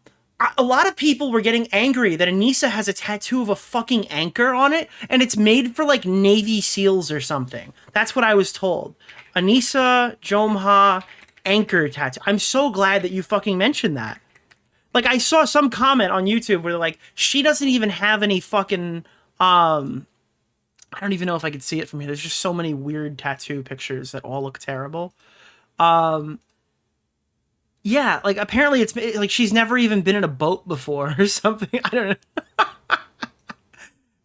a lot of people were getting angry that Anita has a tattoo of a fucking anchor on it, and it's made for like Navy SEALs or something. That's what I was told. Anita Jomha anchor tattoo. I'm so glad that you fucking mentioned that. Like, I saw some comment on YouTube where they're like, she doesn't even have any fucking, I don't even know if I could see it from here. There's just so many weird tattoo pictures that all look terrible. Yeah, like, apparently it's, like, she's never even been in a boat before or something. I don't know.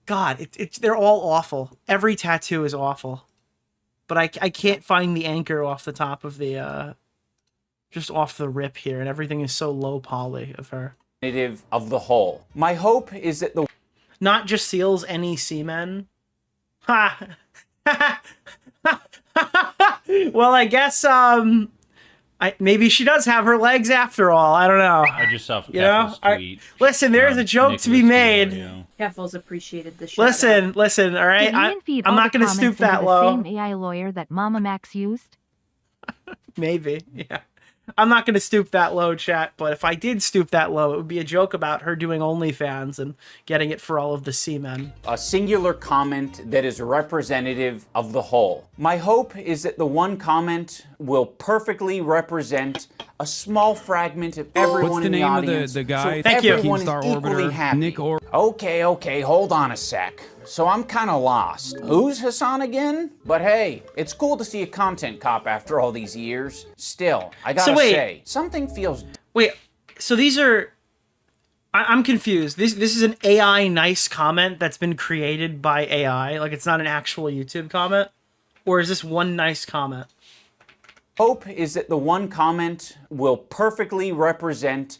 God, they're all awful. Every tattoo is awful. But I can't find the anchor off the top of the, just off the rip here, and everything is so low poly of her. Of the whole. My hope is that the... Not just SEALs, any seamen. Ha! Well, I guess, maybe she does have her legs after all. I don't know. I just saw Keffels tweet. Listen, there's a joke to be made. Keffels appreciated the shout out. Did Listen, all right? Ian feed I'm all not the going to stoop comments that into low. the same AI lawyer that Mama Max used? Maybe, yeah. I'm not going to stoop that low, chat, but if I did stoop that low, it would be a joke about her doing OnlyFans and getting it for all of the seamen. A singular comment that is representative of the whole. My hope is that the one comment will perfectly represent a small fragment of everyone What's the in the name audience. of the guy? So everyone is Keemstar equally Orbiter, happy. Nick Okay, hold on a sec. So I'm kind of lost. Who's Hassan again? But hey, it's cool to see a content cop after all these years. Still, I gotta say, something feels... Wait, so these are... I'm confused. This is an AI nice comment that's been created by AI? Like, it's not an actual YouTube comment? Or is this one nice comment? Hope is that the one comment will perfectly represent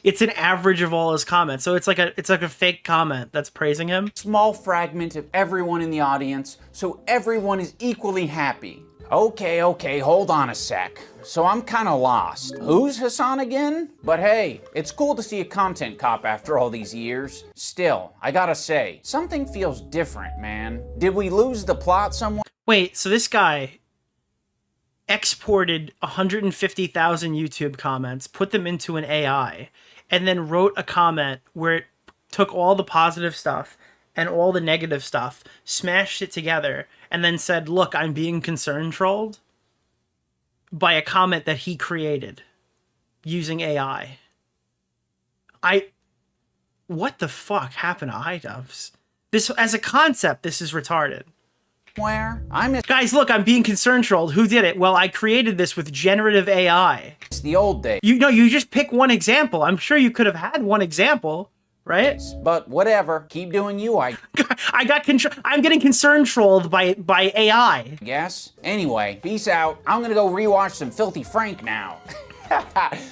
it's an average of all his comments, so it's like a fake comment that's praising him. Small fragment of everyone in the audience, so everyone is equally happy. Okay, hold on a sec. So I'm kinda lost. Who's Hassan again? But hey, it's cool to see a content cop after all these years. Still, I gotta say, something feels different, man. Did we lose the plot somewhere? Wait, so this guy exported 150,000 YouTube comments, put them into an AI, and then wrote a comment where it took all the positive stuff and all the negative stuff, smashed it together, and then said, look, I'm being concern trolled by a comment that he created using AI. What the fuck happened to iDubbbz? This, as a concept, this is retarded. Guys, look, I'm being concern trolled. Who did it? Well, I created this with generative AI. It's the old days. You just pick one example. I'm sure you could have had one example, right? But whatever. Keep doing you. I'm getting concern trolled by AI. Yes. Anyway, peace out. I'm gonna go rewatch some Filthy Frank now.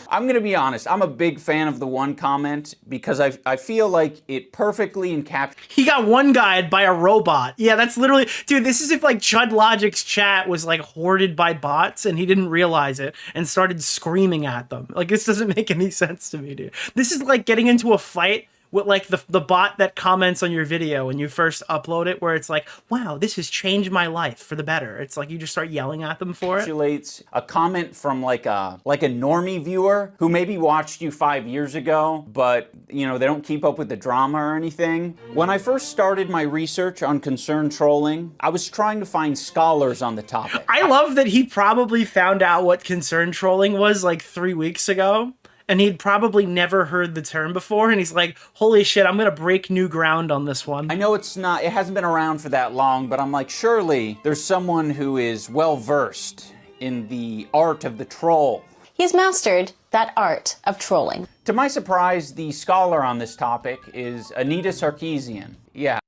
I'm gonna be honest, I'm a big fan of the one comment because I feel like it perfectly encapsulates. He got one-guyed by a robot. Yeah, that's literally, dude, this is if like Chud Logic's chat was like hoarded by bots and he didn't realize it and started screaming at them. Like, this doesn't make any sense to me, dude. This is like getting into a fight with like the bot that comments on your video when you first upload it, where it's like, wow, this has changed my life for the better. It's like you just start yelling at them for it. A comment from like a normie viewer who maybe watched you 5 years ago, but you know, they don't keep up with the drama or anything. When I first started my research on concern trolling, I was trying to find scholars on the topic. I love that he probably found out what concern trolling was like 3 weeks ago. And he'd probably never heard the term before, and he's like, holy shit, I'm gonna break new ground on this one. I know it hasn't been around for that long, but I'm like, surely there's someone who is well-versed in the art of the troll. He's mastered that art of trolling. To my surprise, the scholar on this topic is Anita Sarkeesian. Yeah.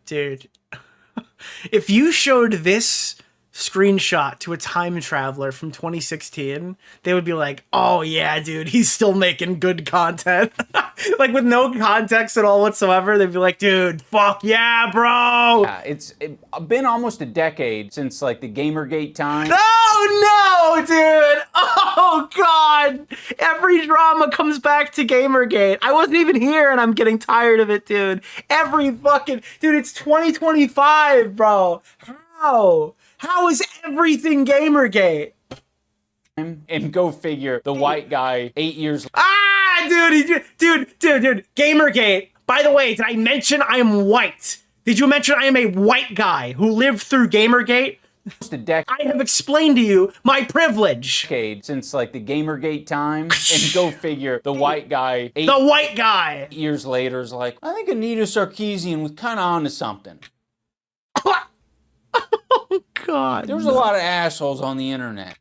Dude, if you showed this screenshot to a time traveler from 2016, they would be like, oh yeah, dude, he's still making good content. Like with no context at all whatsoever, they'd be like, dude, fuck yeah, bro. Yeah, it's been almost a decade since like the Gamergate time. Oh no, dude. Oh god. Every drama comes back to Gamergate. I wasn't even here and I'm getting tired of it, dude. Every fucking, dude, it's 2025, bro. How is everything Gamergate? And go figure, the white guy 8 years. Dude, Gamergate. By the way, did I mention I am white? Did you mention I am a white guy who lived through Gamergate? I have explained to you my privilege. Since like the Gamergate time, and go figure, the white guy. 8 years later is like, I think Anita Sarkeesian was kind of onto something. Oh god. There's a lot of assholes on the internet.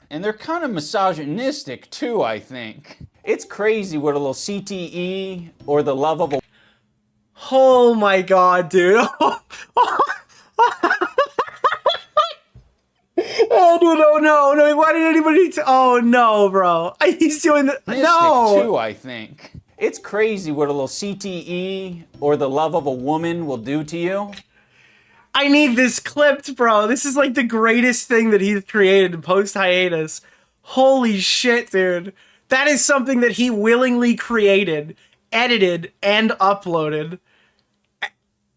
And they're kind of misogynistic too, I think. It's crazy what a little CTE or the love of a... Oh my god, dude. Oh, dude, oh no, why did anybody... Oh no, bro. He's doing the... No! too, I think. It's crazy what a little CTE or the love of a woman will do to you. I need this clipped, bro. This is like the greatest thing that he's created in post-hiatus. Holy shit, dude. That is something that he willingly created, edited, and uploaded.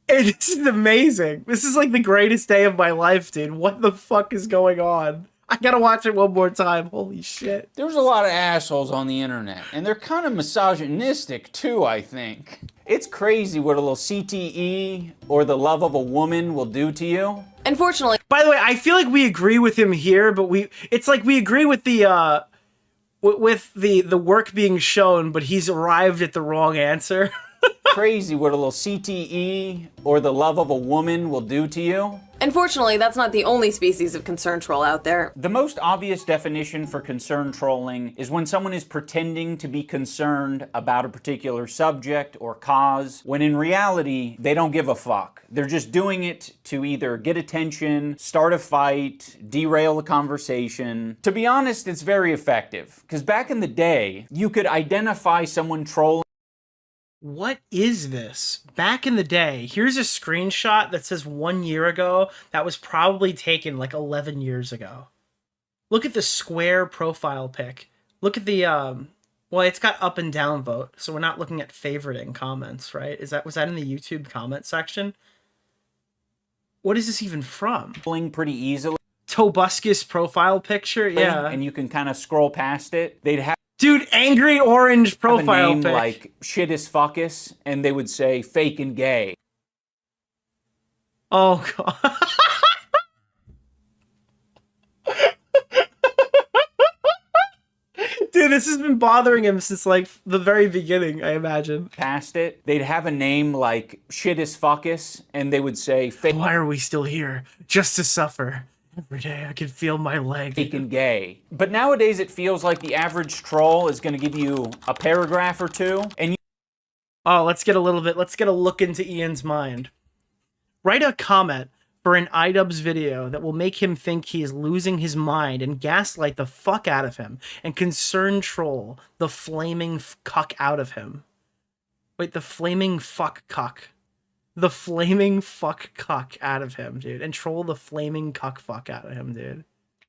This is amazing. This is like the greatest day of my life, dude. What the fuck is going on? I gotta watch it one more time. Holy shit. There's a lot of assholes on the internet, and they're kind of misogynistic too, I think. It's crazy what a little CTE or the love of a woman will do to you. Unfortunately. By the way, I feel like we agree with him here, but it's like we agree with the work being shown, but he's arrived at the wrong answer. crazy what a little CTE or the love of a woman will do to you. Unfortunately, that's not the only species of concern troll out there. The most obvious definition for concern trolling is when someone is pretending to be concerned about a particular subject or cause, when in reality, they don't give a fuck. They're just doing it to either get attention, start a fight, derail a conversation. To be honest, it's very effective, because back in the day, you could identify someone trolling. What is this? Back in the day, here's a screenshot that says 1 year ago. That was probably taken like 11 years ago. Look at the square profile pic. Look at the, well, it's got up and down vote, so we're not looking at favoriting comments, right? Was that in the YouTube comment section? What is this even from? Pretty easily. Tobuscus profile picture, yeah. And you can kind of scroll past it. They'd have Dude, angry orange profile a name pic. like shit is fuckus, and they would say fake and gay. Oh god. Dude, this has been bothering him since like the very beginning, I imagine. Past it, they'd have a name like shit is fuckus, and they would say fake. Why are we still here? Just to suffer. Every day I can feel my leg. Fake and gay. But nowadays it feels like the average troll is going to give you a paragraph or two, and oh, let's get a look into Ian's mind. Write a comment for an iDubbbz video that will make him think he is losing his mind and gaslight the fuck out of him and concern troll the flaming cuck out of him. Wait, the flaming fuck cuck. The flaming fuck cuck out of him, dude. And troll the flaming cuck fuck out of him, dude.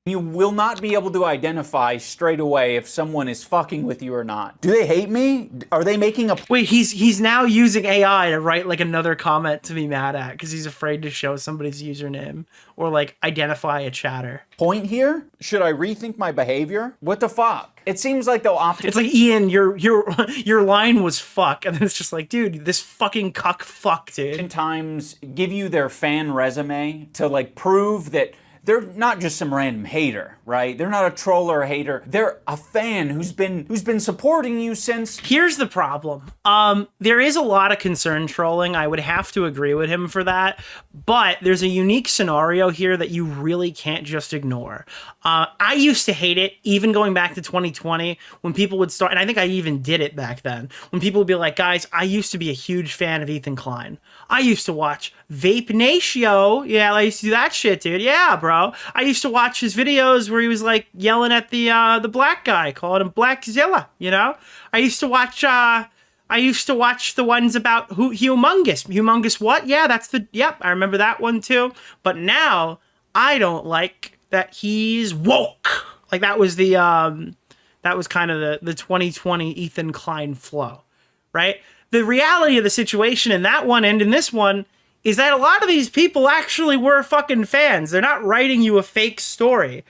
you will not be able to identify straight away if someone is fucking with you or not. Do they hate me? Are they making a... Wait, he's now using AI to write like another comment to be mad at because he's afraid to show somebody's username or like identify a chatter. Point here? Should I rethink my behavior? What the fuck? It seems like they'll often... It's like, Ian, your line was fuck, and then it's just like, dude, this fucking cuck fuck, dude. Sometimes give you their fan resume to like prove that they're not just some random hater, right? They're not a troll or a hater. They're a fan who's been supporting you since... Here's the problem. There is a lot of concern trolling. I would have to agree with him for that. But there's a unique scenario here that you really can't just ignore. I used to hate it, even going back to 2020, when people would start, and I think I even did it back then, when people would be like, guys, I used to be a huge fan of Ethan Klein. I used to watch Vape Natio. Yeah, I used to do that shit, dude. Yeah, bro. I used to watch his videos where he was like yelling at the black guy, calling him Blackzilla, you know? I used to watch the ones about Humongous. Humongous what? Yeah, that's the, yep, I remember that one too. But now, I don't like that he's woke. Like that was the, that was kind of the 2020 Ethan Klein flow, right? The reality of the situation in that one and in this one is that a lot of these people actually were fucking fans. They're not writing you a fake story.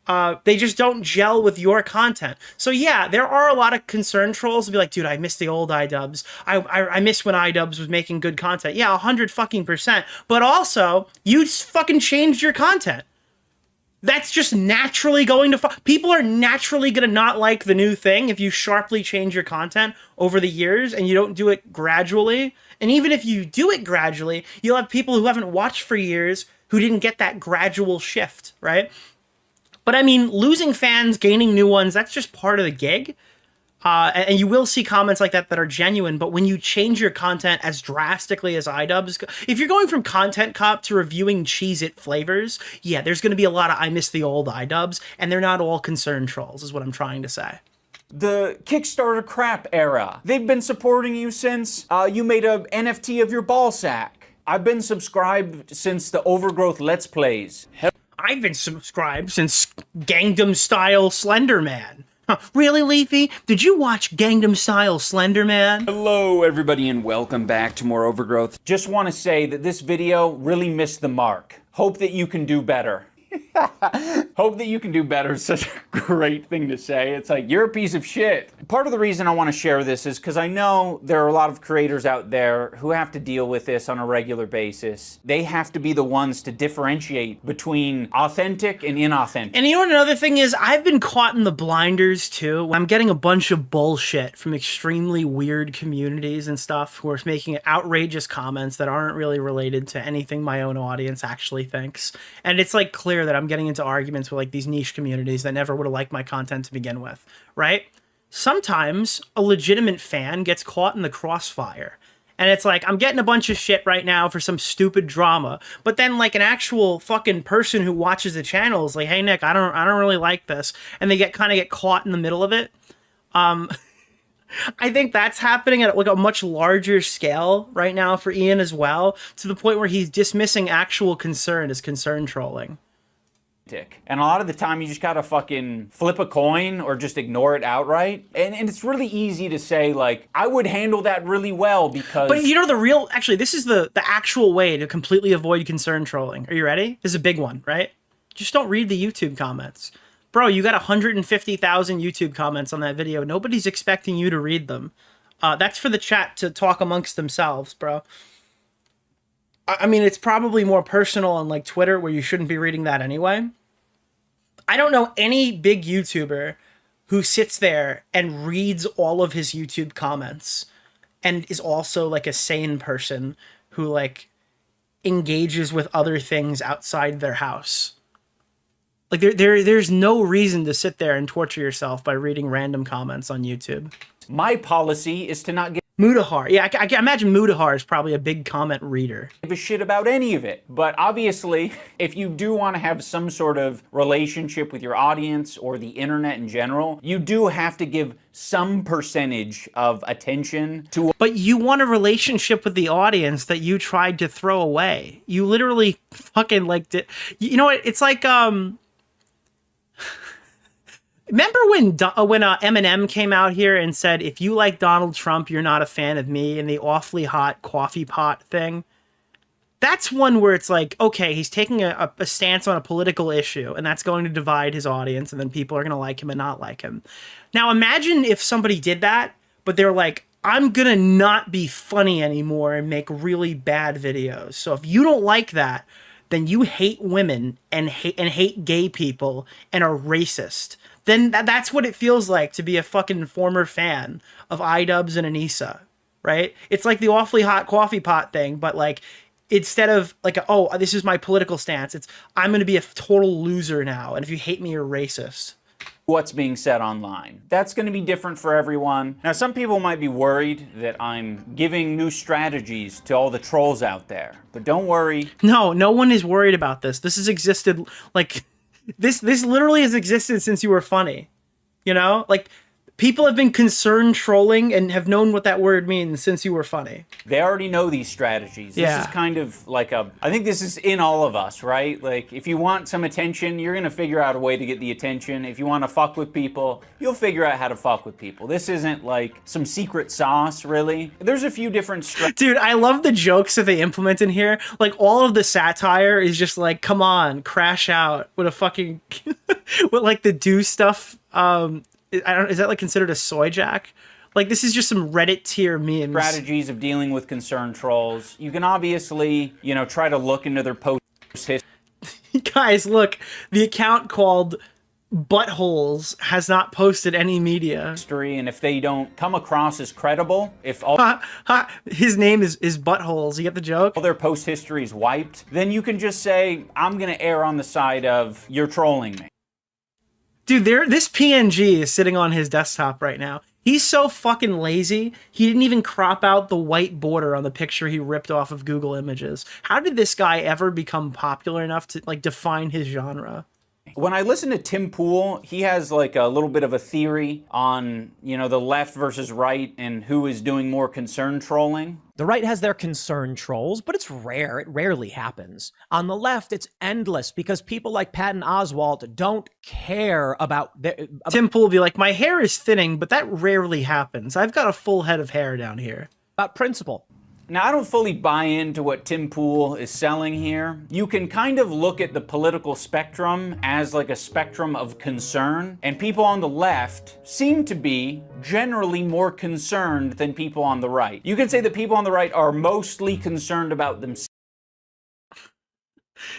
They just don't gel with your content. So yeah, there are a lot of concern trolls to be like, dude, I miss the old iDubbbz. I miss when iDubbbz was making good content. Yeah, 100%. But also, you fucking changed your content. That's just naturally going to... People are naturally going to not like the new thing if you sharply change your content over the years and you don't do it gradually. And even if you do it gradually, you'll have people who haven't watched for years who didn't get that gradual shift, right? But I mean, losing fans, gaining new ones, that's just part of the gig. And you will see comments like that are genuine, but when you change your content as drastically as iDubbbz, if you're going from Content Cop to reviewing Cheez-It flavors, yeah, there's going to be a lot of I miss the old iDubbbz, and they're not all concern trolls, is what I'm trying to say. The Kickstarter crap era. They've been supporting you since you made a NFT of your ball sack. I've been subscribed since the Overgrowth Let's Plays. I've been subscribed since Gangnam Style Slender Man. Huh, really, Leafy? Did you watch Gangnam Style Slender Man? Hello, everybody, and welcome back to more Overgrowth. Just want to say that this video really missed the mark. Hope that you can do better. Hope that you can do better is such a great thing to say. It's like, you're a piece of shit. Part of the reason I want to share this is because I know there are a lot of creators out there who have to deal with this on a regular basis. They have to be the ones to differentiate between authentic and inauthentic. And you know what another thing is? I've been caught in the blinders too. I'm getting a bunch of bullshit from extremely weird communities and stuff who are making outrageous comments that aren't really related to anything my own audience actually thinks. And it's like clear that I'm getting into arguments with like these niche communities that never would have liked my content to begin with, right? Sometimes a legitimate fan gets caught in the crossfire. And it's like, I'm getting a bunch of shit right now for some stupid drama. But then like an actual fucking person who watches the channel is like, hey Nick, I don't really like this. And they kind of get caught in the middle of it. I think that's happening at like a much larger scale right now for Ian as well, to the point where he's dismissing actual concern as concern trolling. And a lot of the time you just gotta fucking flip a coin or just ignore it outright. And it's really easy to say like, I would handle that really well because... But you know actually this is the actual way to completely avoid concern trolling. Are you ready? This is a big one, right? Just don't read the YouTube comments. Bro, you got 150,000 YouTube comments on that video. Nobody's expecting you to read them. That's for the chat to talk amongst themselves, bro. I mean, it's probably more personal on like Twitter where you shouldn't be reading that anyway. I don't know any big YouTuber who sits there and reads all of his YouTube comments and is also like a sane person who like engages with other things outside their house. Like there's no reason to sit there and torture yourself by reading random comments on YouTube. My policy is to not get Mudahar. Yeah, I imagine Mudahar is probably a big comment reader. Give a shit about any of it. But obviously, if you do want to have some sort of relationship with your audience or the internet in general, you do have to give some percentage of attention to... But you want a relationship with the audience that you tried to throw away. You literally fucking like did... You know what? It's like, remember when Eminem came out here and said, if you like Donald Trump, you're not a fan of me, and the awfully hot coffee pot thing? That's one where it's like, okay, he's taking a stance on a political issue, and that's going to divide his audience, and then people are going to like him and not like him. Now imagine if somebody did that, but they're like, I'm going to not be funny anymore and make really bad videos. So if you don't like that, then you hate women and hate gay people and are racist. Then that's what it feels like to be a fucking former fan of iDubbbz and Anita, right? It's like the awfully hot coffee pot thing, but like instead of like, oh, this is my political stance, it's I'm going to be a total loser now, and if you hate me, you're racist. What's being said online. That's going to be different for everyone. Now, some people might be worried that I'm giving new strategies to all the trolls out there, but don't worry. No one is worried about this. This has existed like... This literally has existed since you were funny, you know? Like, people have been concerned trolling and have known what that word means since you were funny. They already know these strategies. Yeah. This is kind of like I think this is in all of us, right? Like, if you want some attention, you're gonna figure out a way to get the attention. If you want to fuck with people, you'll figure out how to fuck with people. This isn't like some secret sauce, really. There's a few different Dude, I love the jokes that they implement in here. Like, all of the satire is just like, come on, crash out with a fucking... with like the do stuff, is that like considered a soy jack? Like, this is just some Reddit tier memes. Strategies of dealing with concerned trolls. You can obviously, you know, try to look into their post history. Guys, look, the account called Buttholes has not posted any media. And if they don't come across as credible, if all his name is Buttholes, you get the joke? All their post history is wiped, then you can just say, I'm gonna err on the side of you're trolling me. Dude, this PNG is sitting on his desktop right now. He's so fucking lazy, he didn't even crop out the white border on the picture he ripped off of Google Images. How did this guy ever become popular enough to like define his genre? When I listen to Tim Pool, he has like a little bit of a theory on, you know, the left versus right and who is doing more concern trolling. The right has their concern trolls, but it's rare. It rarely happens. On the left, it's endless because people like Patton Oswalt don't care about... Tim Pool will be like, my hair is thinning, but that rarely happens. I've got a full head of hair down here. About principle. Now, I don't fully buy into what Tim Pool is selling here. You can kind of look at the political spectrum as like a spectrum of concern, and people on the left seem to be generally more concerned than people on the right. You can say that people on the right are mostly concerned about themselves.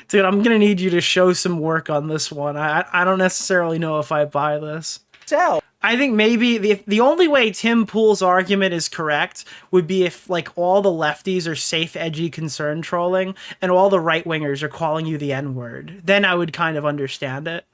Dude, I'm gonna need you to show some work on this one. I don't necessarily know if I buy this. I think maybe the only way Tim Pool's argument is correct would be if like all the lefties are safe, edgy, concern trolling, and all the right wingers are calling you the N-word. Then I would kind of understand it.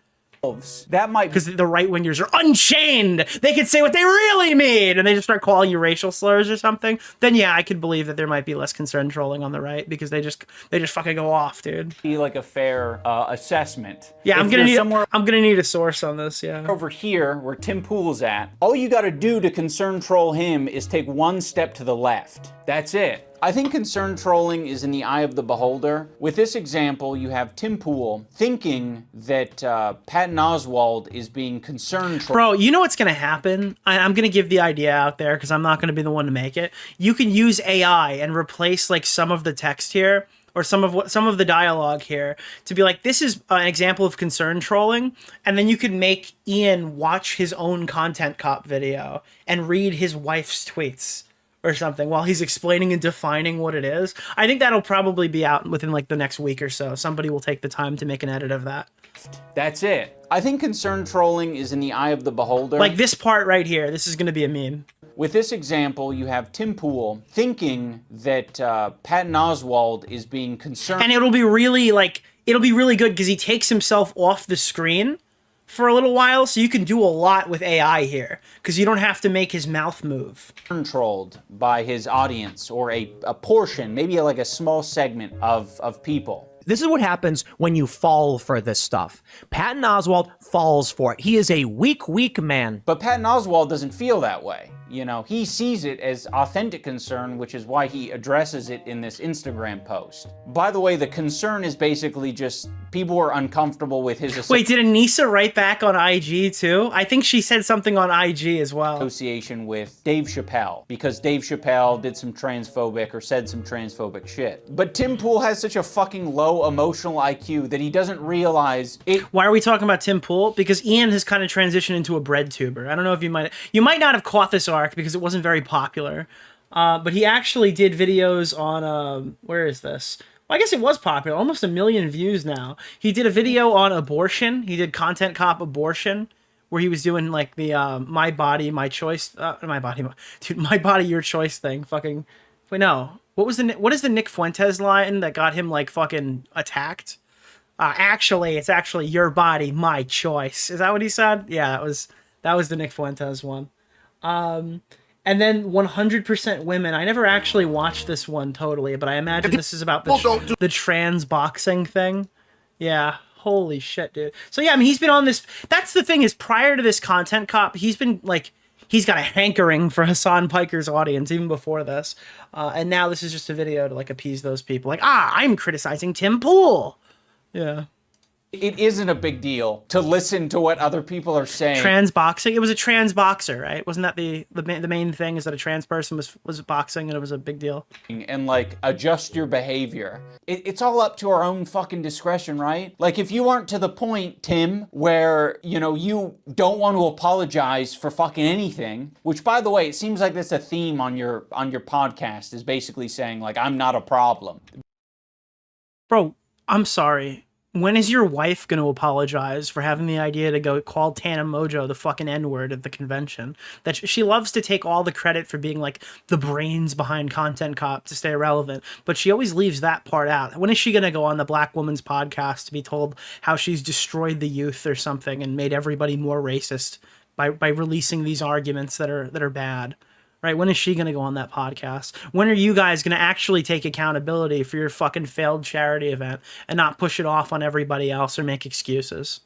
That might, because the right wingers are unchained. They can say what they really mean, and they just start calling you racial slurs or something. Then yeah, I could believe that there might be less concern trolling on the right because they just fucking go off, dude. Be like a fair assessment. Yeah, I'm gonna need a source on this. Yeah. Over here, where Tim Pool's at, all you got to do to concern troll him is take one step to the left. That's it. I think concern trolling is in the eye of the beholder. With this example, you have Tim Pool thinking that Patton Oswalt is being concerned. Bro, you know what's gonna happen? I'm gonna give the idea out there because I'm not gonna be the one to make it. You can use AI and replace like some of the text here or some of the dialogue here to be like, this is an example of concern trolling, and then you could make Ian watch his own content cop video and read his wife's tweets or something while he's explaining and defining what it is. I think that'll probably be out within like the next week or so. Somebody will take the time to make an edit of that. That's it. I think concern trolling is in the eye of the beholder. Like this part right here, this is gonna be a meme. With this example, you have Tim Pool thinking that Patton Oswalt is being concerned. And it'll be really good because he takes himself off the screen for a little while, so you can do a lot with AI here because you don't have to make his mouth move. Controlled by his audience or a portion, maybe like a small segment of people. This is what happens when you fall for this stuff. Patton Oswalt falls for it. He is a weak man. But Patton Oswalt doesn't feel that way. You know, he sees it as authentic concern, which is why he addresses it in this Instagram post. By the way, the concern is basically just people are uncomfortable with his... Wait, did Anita write back on IG too? I think she said something on IG as well. Association with Dave Chappelle, because Dave Chappelle did some transphobic or said some transphobic shit. But Tim Pool has such a fucking low emotional IQ that he doesn't realize it... Why are we talking about Tim Pool? Because Ian has kind of transitioned into a bread tuber. I don't know if you might not have caught this arc because it wasn't very popular. But he actually did videos on, where is this? Well, I guess it was popular, almost 1 million views now. He did a video on abortion. He did Content Cop Abortion, where he was doing like the my body, my choice, my body, your choice thing. Fucking, wait, no. What is the Nick Fuentes line that got him like fucking attacked? Actually, it's actually your body, my choice. Is that what he said? Yeah, that was the Nick Fuentes one. And then 100% women. I never actually watched this one totally, but I imagine this is about the trans boxing thing. Yeah, holy shit, dude. So yeah, I mean, he's been on this. That's the thing is, prior to this Content Cop, he's been like, he's got a hankering for Hassan Piker's audience even before this. And now this is just a video to like appease those people. Like, I'm criticizing Tim Pool. Yeah. It isn't a big deal to listen to what other people are saying. Trans boxing? It was a trans boxer, right? Wasn't that the main thing, is that a trans person was boxing and it was a big deal? And like, adjust your behavior. It's all up to our own fucking discretion, right? Like, if you aren't to the point, Tim, where, you know, you don't want to apologize for fucking anything, which, by the way, it seems like that's a theme on your podcast, is basically saying, like, I'm not a problem. Bro, I'm sorry. When is your wife going to apologize for having the idea to go call Tana Mojo the fucking N-word at the convention? That she loves to take all the credit for being like the brains behind Content Cop to stay relevant, but she always leaves that part out. When is she going to go on the Black Woman's podcast to be told how she's destroyed the youth or something and made everybody more racist by releasing these arguments that are bad? Right? When is she going to go on that podcast? When are you guys going to actually take accountability for your fucking failed charity event and not push it off on everybody else or make excuses?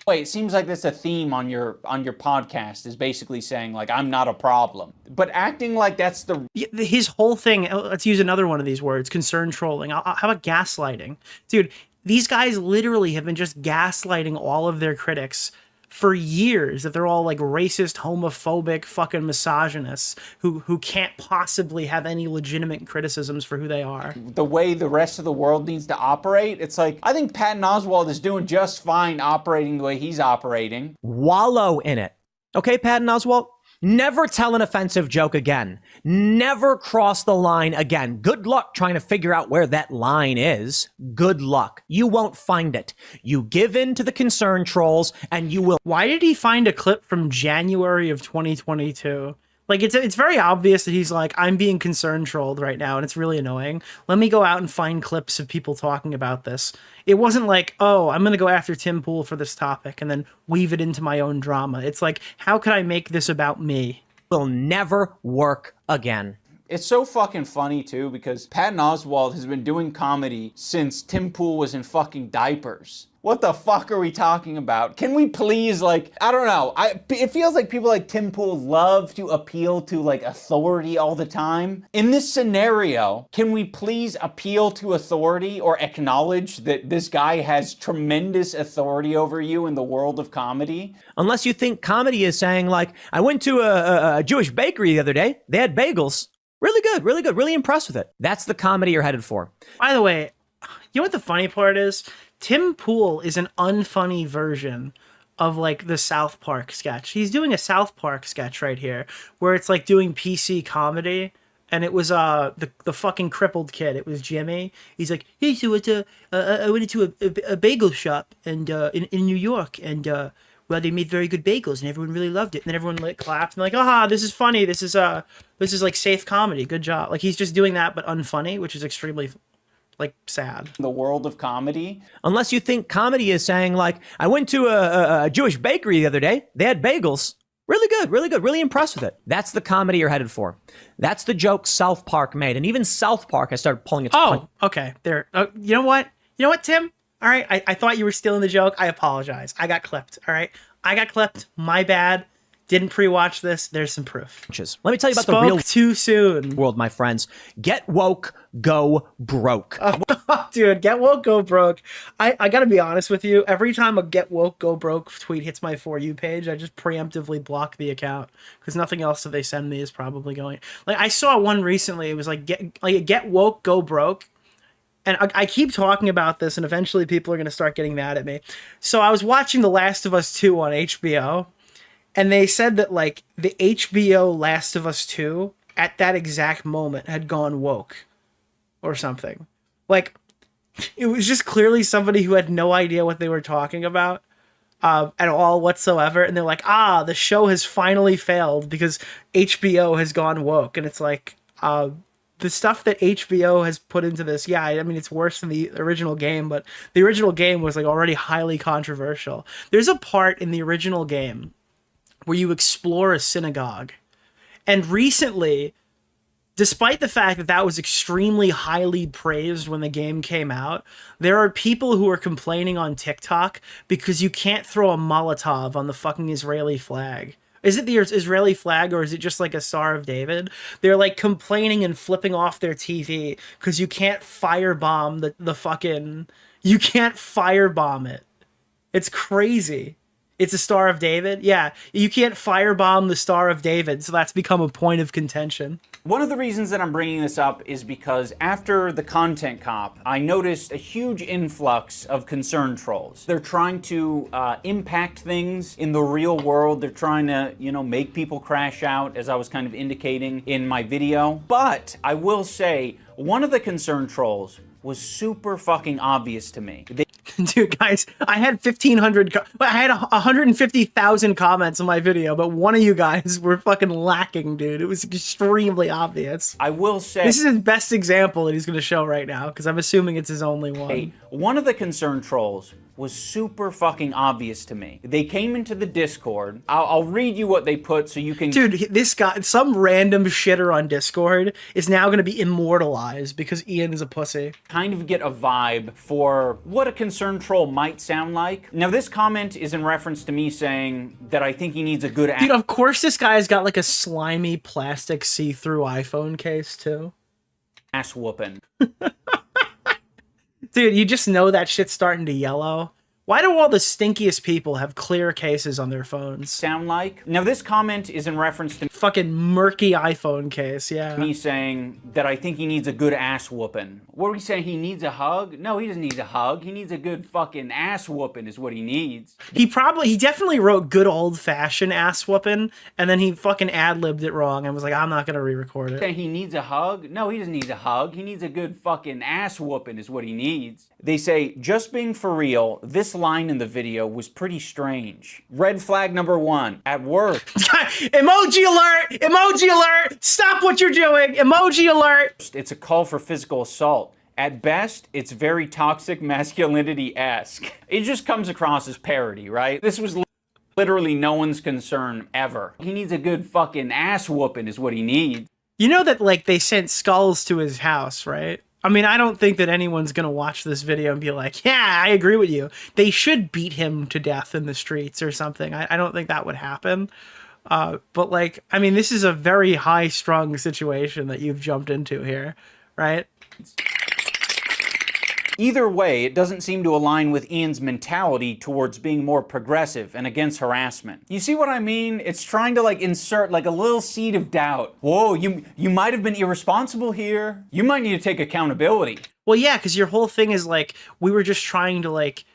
Wait, it seems like that's a theme on your podcast, is basically saying, like, I'm not a problem. But acting like that's his whole thing, let's use another one of these words, concern trolling. How about gaslighting? Dude, these guys literally have been just gaslighting all of their critics for years that they're all like racist, homophobic, fucking misogynists who can't possibly have any legitimate criticisms for who they are. The way the rest of the world needs to operate, it's like, I think Patton Oswalt is doing just fine operating the way he's operating. Wallow in it. Okay, Patton Oswalt? Never tell an offensive joke again. Never cross the line again. Good luck trying to figure out where that line is. Good luck. You won't find it. You give in to the concern trolls and you will. Why did he find a clip from January of 2022? Like, it's very obvious that he's like, I'm being concern trolled right now, and it's really annoying. Let me go out and find clips of people talking about this. It wasn't like, oh, I'm going to go after Tim Pool for this topic and then weave it into my own drama. It's like, how can I make this about me? Will never work again. It's so fucking funny, too, because Patton Oswalt has been doing comedy since Tim Pool was in fucking diapers. What the fuck are we talking about? Can we please, like, I don't know. It feels like people like Tim Pool love to appeal to, like, authority all the time. In this scenario, can we please appeal to authority or acknowledge that this guy has tremendous authority over you in the world of comedy? Unless you think comedy is saying, like, I went to a Jewish bakery the other day. They had bagels. Really good, really good, really impressed with it. That's the comedy you're headed for. By the way, you know what the funny part is? Tim Pool is an unfunny version of like the South Park sketch. He's doing a South Park sketch right here where it's like doing PC comedy, and it was the fucking crippled kid. It was Jimmy. He's like, hey, so I went into a bagel shop and in New York, and well, they made very good bagels and everyone really loved it. And then everyone like clapped and like, aha, this is funny. This is like safe comedy. Good job. Like, he's just doing that but unfunny, which is extremely like sad. The world of comedy. Unless you think comedy is saying, like, I went to a Jewish bakery the other day. They had bagels. Really good, really good, really impressed with it. That's the comedy you're headed for. That's the joke South Park made. And even South Park has started pulling its point. Okay. There. You know what? You know what, Tim? All right. I thought you were still in the joke. I apologize. I got clipped. All right. I got clipped. My bad. Didn't pre-watch this. There's some proof. Let me tell you about Spoke the real too soon world, my friends. Get woke, go broke. Oh, dude, get woke, go broke. I gotta be honest with you. Every time a get woke, go broke tweet hits my For You page, I just preemptively block the account because nothing else that they send me is probably going. Like, I saw one recently. It was like get woke, go broke. And I keep talking about this, and eventually people are going to start getting mad at me. So I was watching The Last of Us 2 on HBO, and they said that, like, the HBO Last of Us 2 at that exact moment had gone woke or something. Like, it was just clearly somebody who had no idea what they were talking about at all whatsoever. And they're like, the show has finally failed because HBO has gone woke. And it's like, the stuff that HBO has put into this, yeah, I mean, it's worse than the original game, but the original game was like already highly controversial. There's a part in the original game where you explore a synagogue. And recently, despite the fact that that was extremely highly praised when the game came out, there are people who are complaining on TikTok because you can't throw a Molotov on the fucking Israeli flag. Is it the Israeli flag or is it just like a Star of David? They're like complaining and flipping off their TV because you can't firebomb the fucking... You can't firebomb it. It's crazy. It's a Star of David? Yeah, you can't firebomb the Star of David, so that's become a point of contention. One of the reasons that I'm bringing this up is because after the content cop, I noticed a huge influx of concern trolls. They're trying to impact things in the real world. They're trying to, make people crash out, as I was kind of indicating in my video. But I will say, one of the concern trolls was super fucking obvious to me. Dude, guys, I had 1,500, I had 150,000 comments on my video, but one of you guys were fucking lacking, dude. It was extremely obvious. I will say... This is his best example that he's going to show right now, because I'm assuming it's his only one. Hey, one of the concern trolls was super fucking obvious to me. They came into the Discord. I'll read you what they put so you can... Dude, this guy, some random shitter on Discord is now going to be immortalized because Ian is a pussy. Kind of get a vibe for what a concern troll might sound like. Now, this comment is in reference to me saying that I think he needs a good... Dude, of course this guy's got like a slimy plastic see-through iPhone case too. Ass whooping. Dude, you just know that shit's starting to yellow Why do all the stinkiest people have clear cases on their phones? Sound like? Now this comment is in reference to fucking murky iPhone case, yeah. me saying that I think he needs a good ass whooping. What are we saying? He needs a hug? No, he doesn't need a hug. He needs a good fucking ass whooping is what he needs. He definitely wrote good old fashioned ass whooping, and then he fucking ad-libbed it wrong and was like, I'm not gonna re-record it. Saying he needs a hug? No, he doesn't need a hug. He needs a good fucking ass whooping is what he needs. They say, just being for real, this line in the video was pretty strange. Red flag number 1, at work. Emoji alert! Emoji alert! Stop what you're doing! Emoji alert! It's a call for physical assault. At best, it's very toxic masculinity-esque. It just comes across as parody, right? This was literally no one's concern ever. He needs a good fucking ass whooping is what he needs. You know that, like, they sent skulls to his house, right? I mean, I don't think that anyone's gonna watch this video and be like, yeah, I agree with you. They should beat him to death in the streets or something. I don't think that would happen. But, like, I mean, this is a very high-strung situation that you've jumped into here, right? Either way, it doesn't seem to align with Ian's mentality towards being more progressive and against harassment. You see what I mean? It's trying to like insert like a little seed of doubt. Whoa, you might have been irresponsible here. You might need to take accountability. Well, yeah, because your whole thing is like, we were just trying to like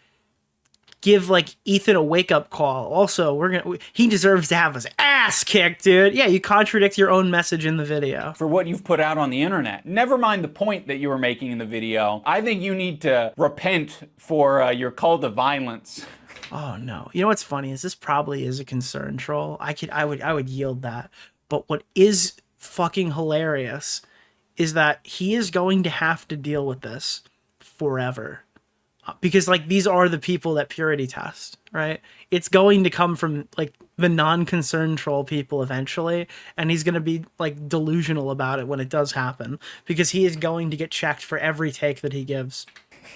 give like Ethan a wake-up call. Also, he deserves to have his ass kicked, dude. Yeah, you contradict your own message in the video. For what you've put out on the internet. Never mind the point that you were making in the video. I think you need to repent for your call to violence. Oh no. You know what's funny is this probably is a concern troll. I would yield that. But what is fucking hilarious is that he is going to have to deal with this forever. Because like these are the people that purity test, right? It's going to come from like the non-concern troll people eventually, and he's going to be like delusional about it when it does happen because he is going to get checked for every take that he gives.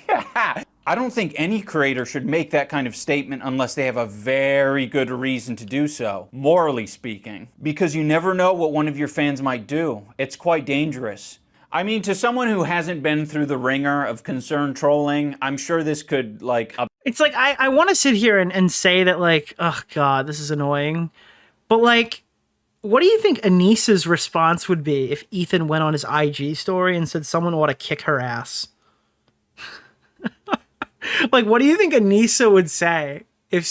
I don't think any creator should make that kind of statement unless they have a very good reason to do so, morally speaking, because you never know what one of your fans might do. It's quite dangerous. I mean, to someone who hasn't been through the ringer of concern trolling, I'm sure this could, like... It's like, I want to sit here and say that, like, oh god, this is annoying. But, like, what do you think Anita's response would be if Ethan went on his IG story and said someone ought to kick her ass? Like, what do you think Anita would say if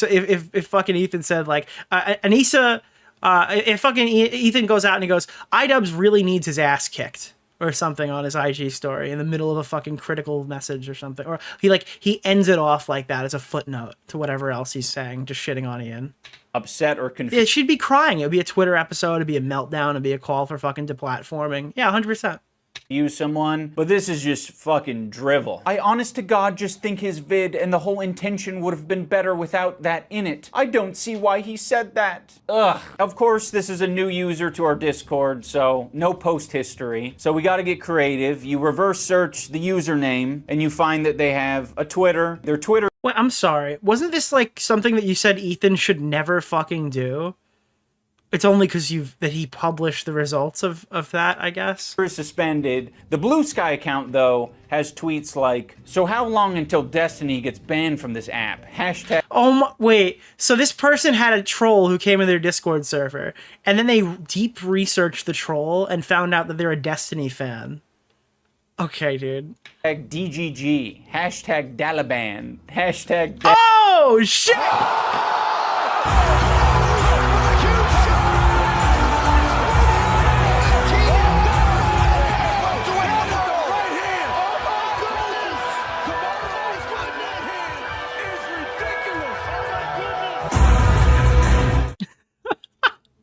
fucking Ethan said, like, Anita, if fucking Ethan goes out and he goes, iDubbbz really needs his ass kicked. Or something on his IG story in the middle of a fucking critical message or something. Or he ends it off like that as a footnote to whatever else he's saying, just shitting on Ian. Upset or confused. Yeah, she'd be crying. It would be a Twitter episode. It'd be a meltdown. It'd be a call for fucking deplatforming. Yeah, 100%. Use someone, but this is just fucking drivel. I honest to God just think his vid and the whole intention would have been better without that in it. I don't see why he said that. Ugh. Of course, this is a new user to our Discord, so no post history. So we gotta get creative. You reverse search the username and you find that they have a Twitter. Their Twitter. Wait, I'm sorry. Wasn't this like something that you said Ethan should never fucking do? It's only because that he published the results of that, I guess. Is suspended. The Blue Sky account, though, has tweets like, so how long until Destiny gets banned from this app? Hashtag. Oh my, wait. So this person had a troll who came in their Discord server, and then they deep researched the troll and found out that they're a Destiny fan. Okay, dude. Hashtag DGG. Hashtag Dalaban. Hashtag. Oh, shit!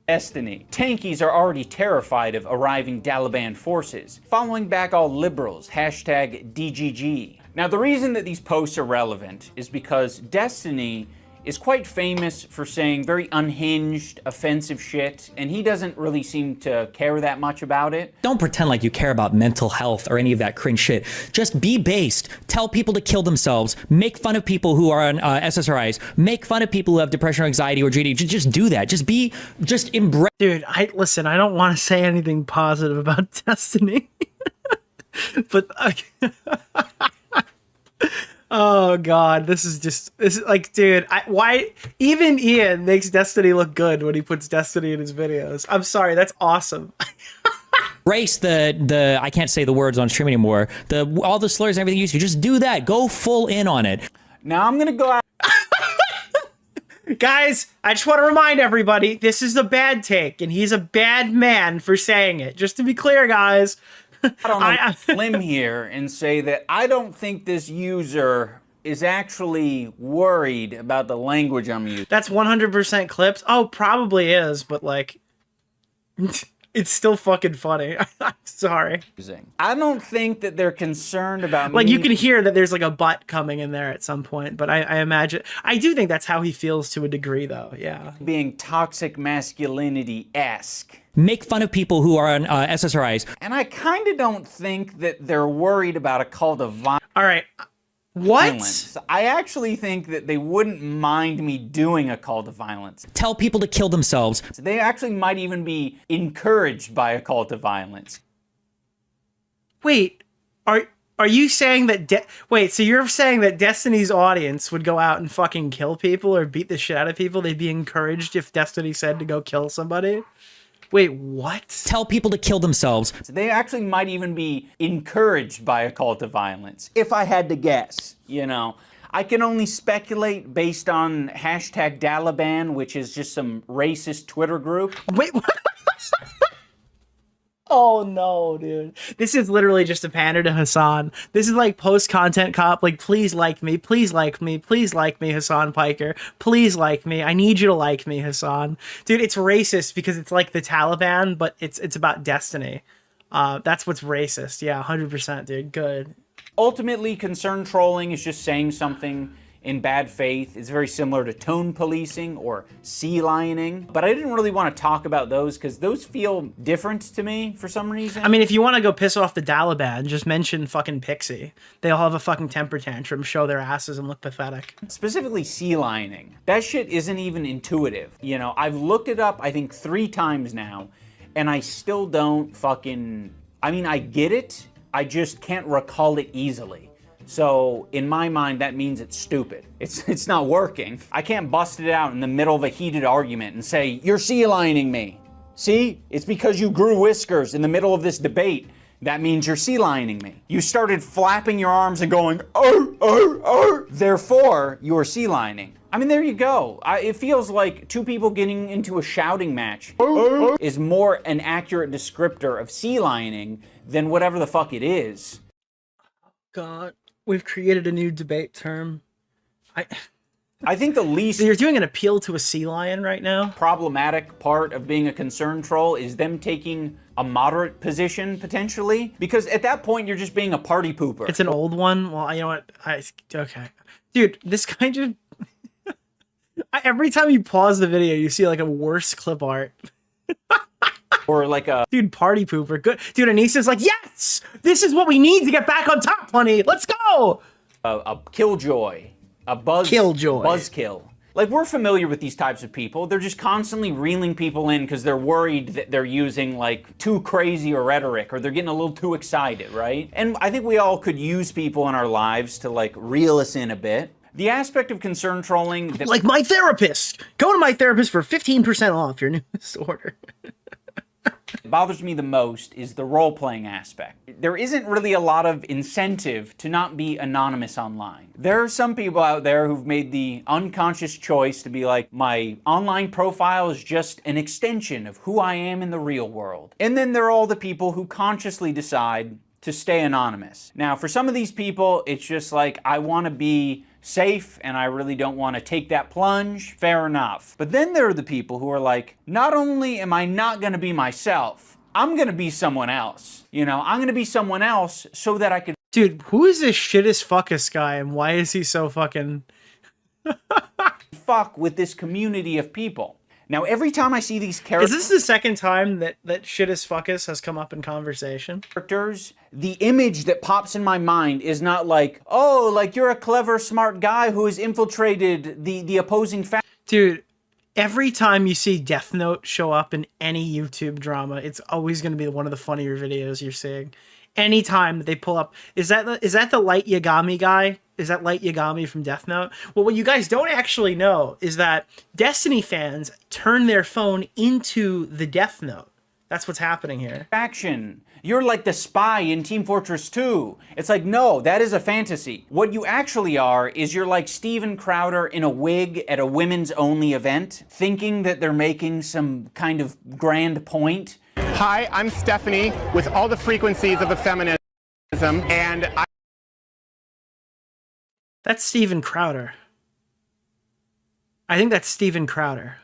Destiny. Tankies are already terrified of arriving Dalaban forces, following back all liberals, hashtag DGG. Now the reason that these posts are relevant is because Destiny is quite famous for saying very unhinged, offensive shit, and he doesn't really seem to care that much about it. Don't pretend like you care about mental health or any of that cringe shit. Just be based. Tell people to kill themselves. Make fun of people who are on SSRIs. Make fun of people who have depression or anxiety or GD. Just do that. Just embrace. Dude, listen, I don't want to say anything positive about Destiny. But Oh god, this is like, dude, why even Ian makes Destiny look good when he puts Destiny in his videos. I'm sorry, that's awesome. Race the I can't say the words on stream anymore. All the slurs and everything you used to, just do that. Go full in on it. Now I'm gonna go out. Guys, I just want to remind everybody, this is a bad take, and he's a bad man for saying it. Just to be clear, guys. I don't limb here and say that I don't think this user is actually worried about the language I'm using. That's 100% clips. Oh, probably is, but like, it's still fucking funny. I'm sorry. I don't think that they're concerned about like me. you can hear that there's like a butt coming in there at some point, but I imagine I do think that's how he feels to a degree, though. Yeah, being toxic masculinity-esque. Make fun of people who are on SSRIs. And I kind of don't think that they're worried about a call to violence. All right. What? I actually think that they wouldn't mind me doing a call to violence. Tell people to kill themselves. So they actually might even be encouraged by a call to violence. Wait, are you saying that wait, so you're saying that Destiny's audience would go out and fucking kill people or beat the shit out of people? They'd be encouraged if Destiny said to go kill somebody? Wait, what? Tell people to kill themselves. So they actually might even be encouraged by a call to violence. If I had to guess, you know. I can only speculate based on hashtag Dalaban, which is just some racist Twitter group. Wait, what? Oh no, dude. This is literally just a pander to Hassan. This is like post-content cop, like, please like me, please like me, please like me, Hassan Piker. Please like me. I need you to like me, Hassan. Dude, it's racist because it's like the Taliban, but it's about Destiny. That's what's racist. Yeah, 100%, dude. Good. Ultimately, concern trolling is just saying something in bad faith. It's very similar to tone policing or sea lioning. But I didn't really want to talk about those because those feel different to me for some reason. I mean, if you want to go piss off the Taliban, just mention fucking Pixie. They all have a fucking temper tantrum, show their asses, and look pathetic. Specifically sea lioning. That shit isn't even intuitive. You know, I've looked it up, I think 3 times now, and I still don't fucking... I mean, I get it. I just can't recall it easily. So in my mind, that means it's stupid. It's not working. I can't bust it out in the middle of a heated argument and say, you're sea lioning me. See, it's because you grew whiskers in the middle of this debate. That means you're sea lioning me. You started flapping your arms and going, oh, oh, oh. Therefore, you're sea lioning. I mean, there you go. It feels like 2 people getting into a shouting match is more an accurate descriptor of sea lioning than whatever the fuck it is. God. We've created a new debate term. I think the least... So you're doing an appeal to a sea lion right now? Problematic part of being a concern troll is them taking a moderate position, potentially. Because at that point, you're just being a party pooper. It's an old one? Well, you know what? Okay. Dude, this guy just... Every time you pause the video, you see like a worse clip art. Or like a... Dude, party pooper. Good. Dude, Anissa's like, yes! This is what we need to get back on top, honey! Let's go! A killjoy. A buzzkill. Like, we're familiar with these types of people. They're just constantly reeling people in because they're worried that they're using, like, too crazy a rhetoric or they're getting a little too excited, right? And I think we all could use people in our lives to, like, reel us in a bit. The aspect of concern trolling... Like my therapist! Go to my therapist for 15% off your newest order. What bothers me the most is the role-playing aspect. There isn't really a lot of incentive to not be anonymous online. There are some people out there who've made the unconscious choice to be like, my online profile is just an extension of who I am in the real world. And then there are all the people who consciously decide to stay anonymous. Now, for some of these people, it's just like, I want to be safe and I really don't want to take that plunge. Fair enough. But then there are the people who are like, not only am I not going to be myself, I'm going to be someone else. You know, I'm going to be someone else so that I can... Dude, who is this shittest fuckus guy and why is he so fucking... fuck with this community of people. Now, every time I see these characters... Is this the second time that shittest fuckus has come up in conversation? The image that pops in my mind is not like, oh, like you're a clever, smart guy who has infiltrated the opposing faction. Dude, every time you see Death Note show up in any YouTube drama, it's always going to be one of the funnier videos you're seeing. Anytime that they pull up... Is that the Light Yagami guy? Is that Light Yagami from Death Note? Well, what you guys don't actually know is that Destiny fans turn their phone into the Death Note. That's what's happening here. Action. You're like the spy in Team Fortress 2. It's like, no, that is a fantasy. What you actually are is you're like Steven Crowder in a wig at a women's only event, thinking that they're making some kind of grand point. Hi, I'm Stephanie with all the frequencies of the feminism, and That's Steven Crowder. I think that's Steven Crowder.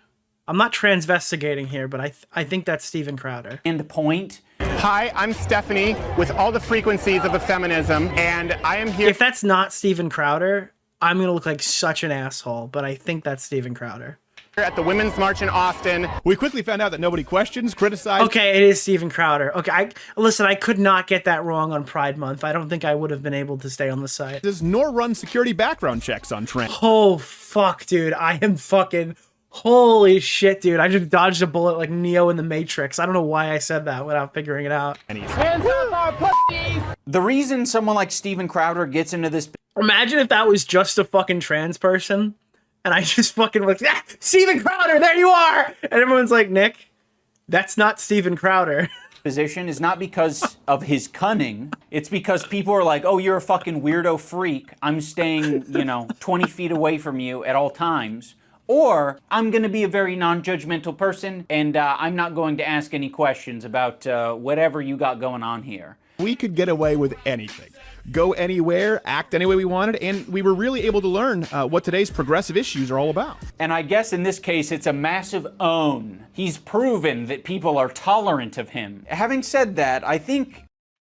I'm not transvestigating here, but I think that's Steven Crowder. And point. Hi, I'm Stephanie with all the frequencies of the feminism, and I am here. If that's not Steven Crowder, I'm gonna look like such an asshole, but I think that's Steven Crowder. At the Women's March in Austin. We quickly found out that nobody questions, criticizes. Okay, it is Steven Crowder. Okay, listen, I could not get that wrong on Pride Month. I don't think I would have been able to stay on the site. Nor run security background checks on trans. Oh, fuck, dude. I am fucking... Holy shit, dude. I just dodged a bullet like Neo in the Matrix. I don't know why I said that without figuring it out. Hands up our pussies! The reason someone like Steven Crowder gets into this... Imagine if that was just a fucking trans person. And I just fucking was like, Steven Crowder, there you are! And everyone's like, Nick, that's not Steven Crowder. Position is not because of his cunning. It's because people are like, oh, you're a fucking weirdo freak. I'm staying, 20 feet away from you at all times. Or I'm going to be a very non-judgmental person and I'm not going to ask any questions about whatever you got going on here. We could get away with anything. Go anywhere, act any way we wanted, and we were really able to learn what today's progressive issues are all about. And I guess in this case, it's a massive own. He's proven that people are tolerant of him. Having said that, I think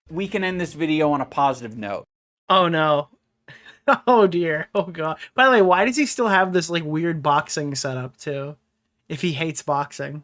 we can end this video on a positive note. Oh no. Oh dear. Oh god. By the way, why does he still have this like weird boxing setup too? If he hates boxing.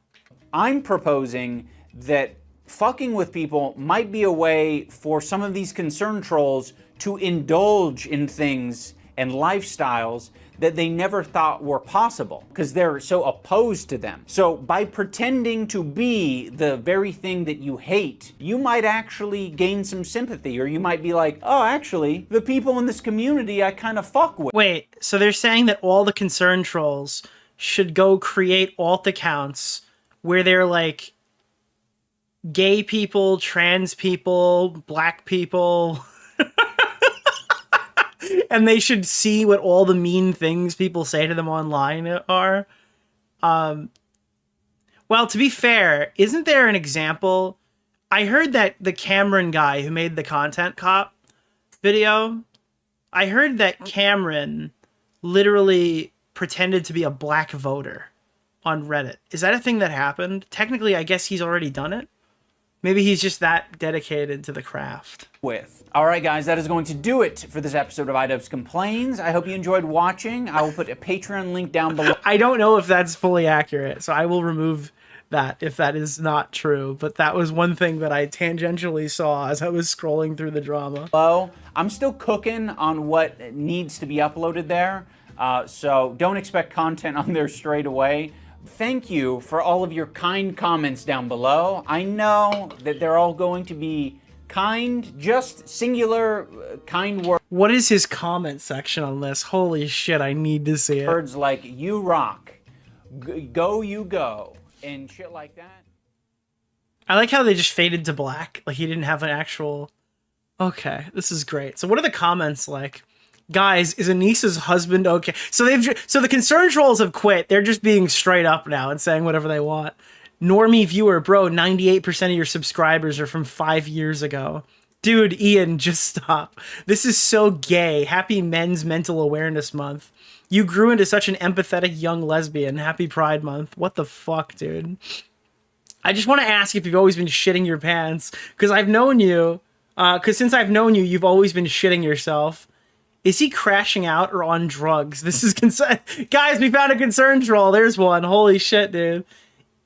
I'm proposing that fucking with people might be a way for some of these concern trolls to indulge in things and lifestyles that they never thought were possible because they're so opposed to them. So by pretending to be the very thing that you hate, you might actually gain some sympathy, or you might be like, oh, actually, the people in this community I kind of fuck with. Wait, so they're saying that all the concern trolls should go create alt accounts where they're like gay people, trans people, black people, and they should see what all the mean things people say to them online are. Well, to be fair, isn't there an example? I heard that the Cameron guy who made the Content Cop video, I heard that Cameron literally pretended to be a black voter on Reddit. Is that a thing that happened? Technically, I guess he's already done it. Maybe he's just that dedicated to the craft. All right, guys, that is going to do it for this episode of iDubbbz Complains. I hope you enjoyed watching. I will put a Patreon link down below. I don't know if that's fully accurate, so I will remove that if that is not true. But that was one thing that I tangentially saw as I was scrolling through the drama. Hello, I'm still cooking on what needs to be uploaded there, so don't expect content on there straight away. Thank you for all of your kind comments down below. I know that they're all going to be kind, just singular kind words. What is his comment section on this? Holy shit, I need to see it. Words like, you rock, go you go, and shit like that. I like how they just faded to black. Like he didn't have an actual... Okay, this is great. So what are the comments like? Guys, is Anissa's husband okay? So the concern trolls have quit. They're just being straight up now and saying whatever they want. Normie viewer, bro, 98% of your subscribers are from 5 years ago. Dude, Ian, just stop. This is so gay. Happy Men's Mental Awareness Month. You grew into such an empathetic young lesbian. Happy Pride Month. What the fuck, dude? I just want to ask if you've always been shitting your pants. Because I've known you. Because since I've known you, you've always been shitting yourself. Is he crashing out or on drugs? This is guys, we found a concern troll. There's one. Holy shit, dude.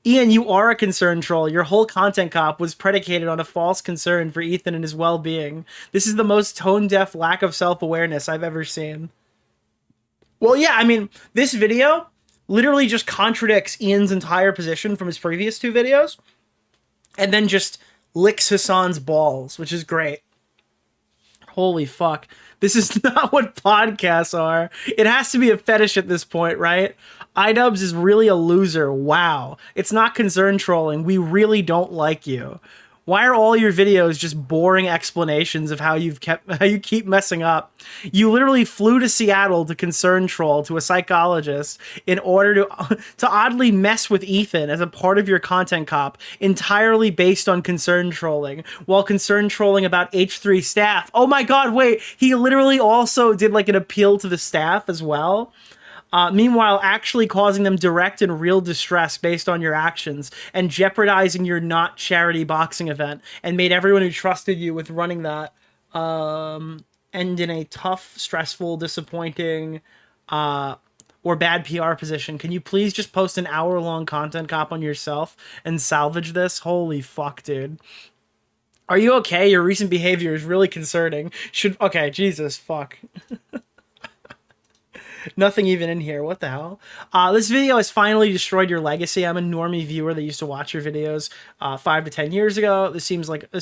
Ian, you are a concern troll. Your whole content cop was predicated on a false concern for Ethan and his well-being. This is the most tone-deaf lack of self-awareness I've ever seen. Well, yeah, I mean, this video literally just contradicts Ian's entire position from his previous 2 videos, and then just licks Hassan's balls, which is great. Holy fuck. This is not what podcasts are. It has to be a fetish at this point, right? iDubbbz is really a loser. Wow. It's not concern trolling. We really don't like you. Why are all your videos just boring explanations of how you keep messing up? You literally flew to Seattle to concern troll to a psychologist in order to oddly mess with Ethan as a part of your content cop, entirely based on concern trolling, while concern trolling about H3 staff. Oh my god, wait, he literally also did like an appeal to the staff as well. Meanwhile, actually causing them direct and real distress based on your actions and jeopardizing your not charity boxing event, and made everyone who trusted you with running that end in a tough, stressful, disappointing, or bad PR position. Can you please just post an hour-long content cop on yourself and salvage this? Holy fuck, dude. Are you okay? Your recent behavior is really concerning. Okay, Jesus, fuck. Nothing even in here. What the hell? This video has finally destroyed your legacy. I'm a normie viewer that used to watch your videos 5 to 10 years ago. This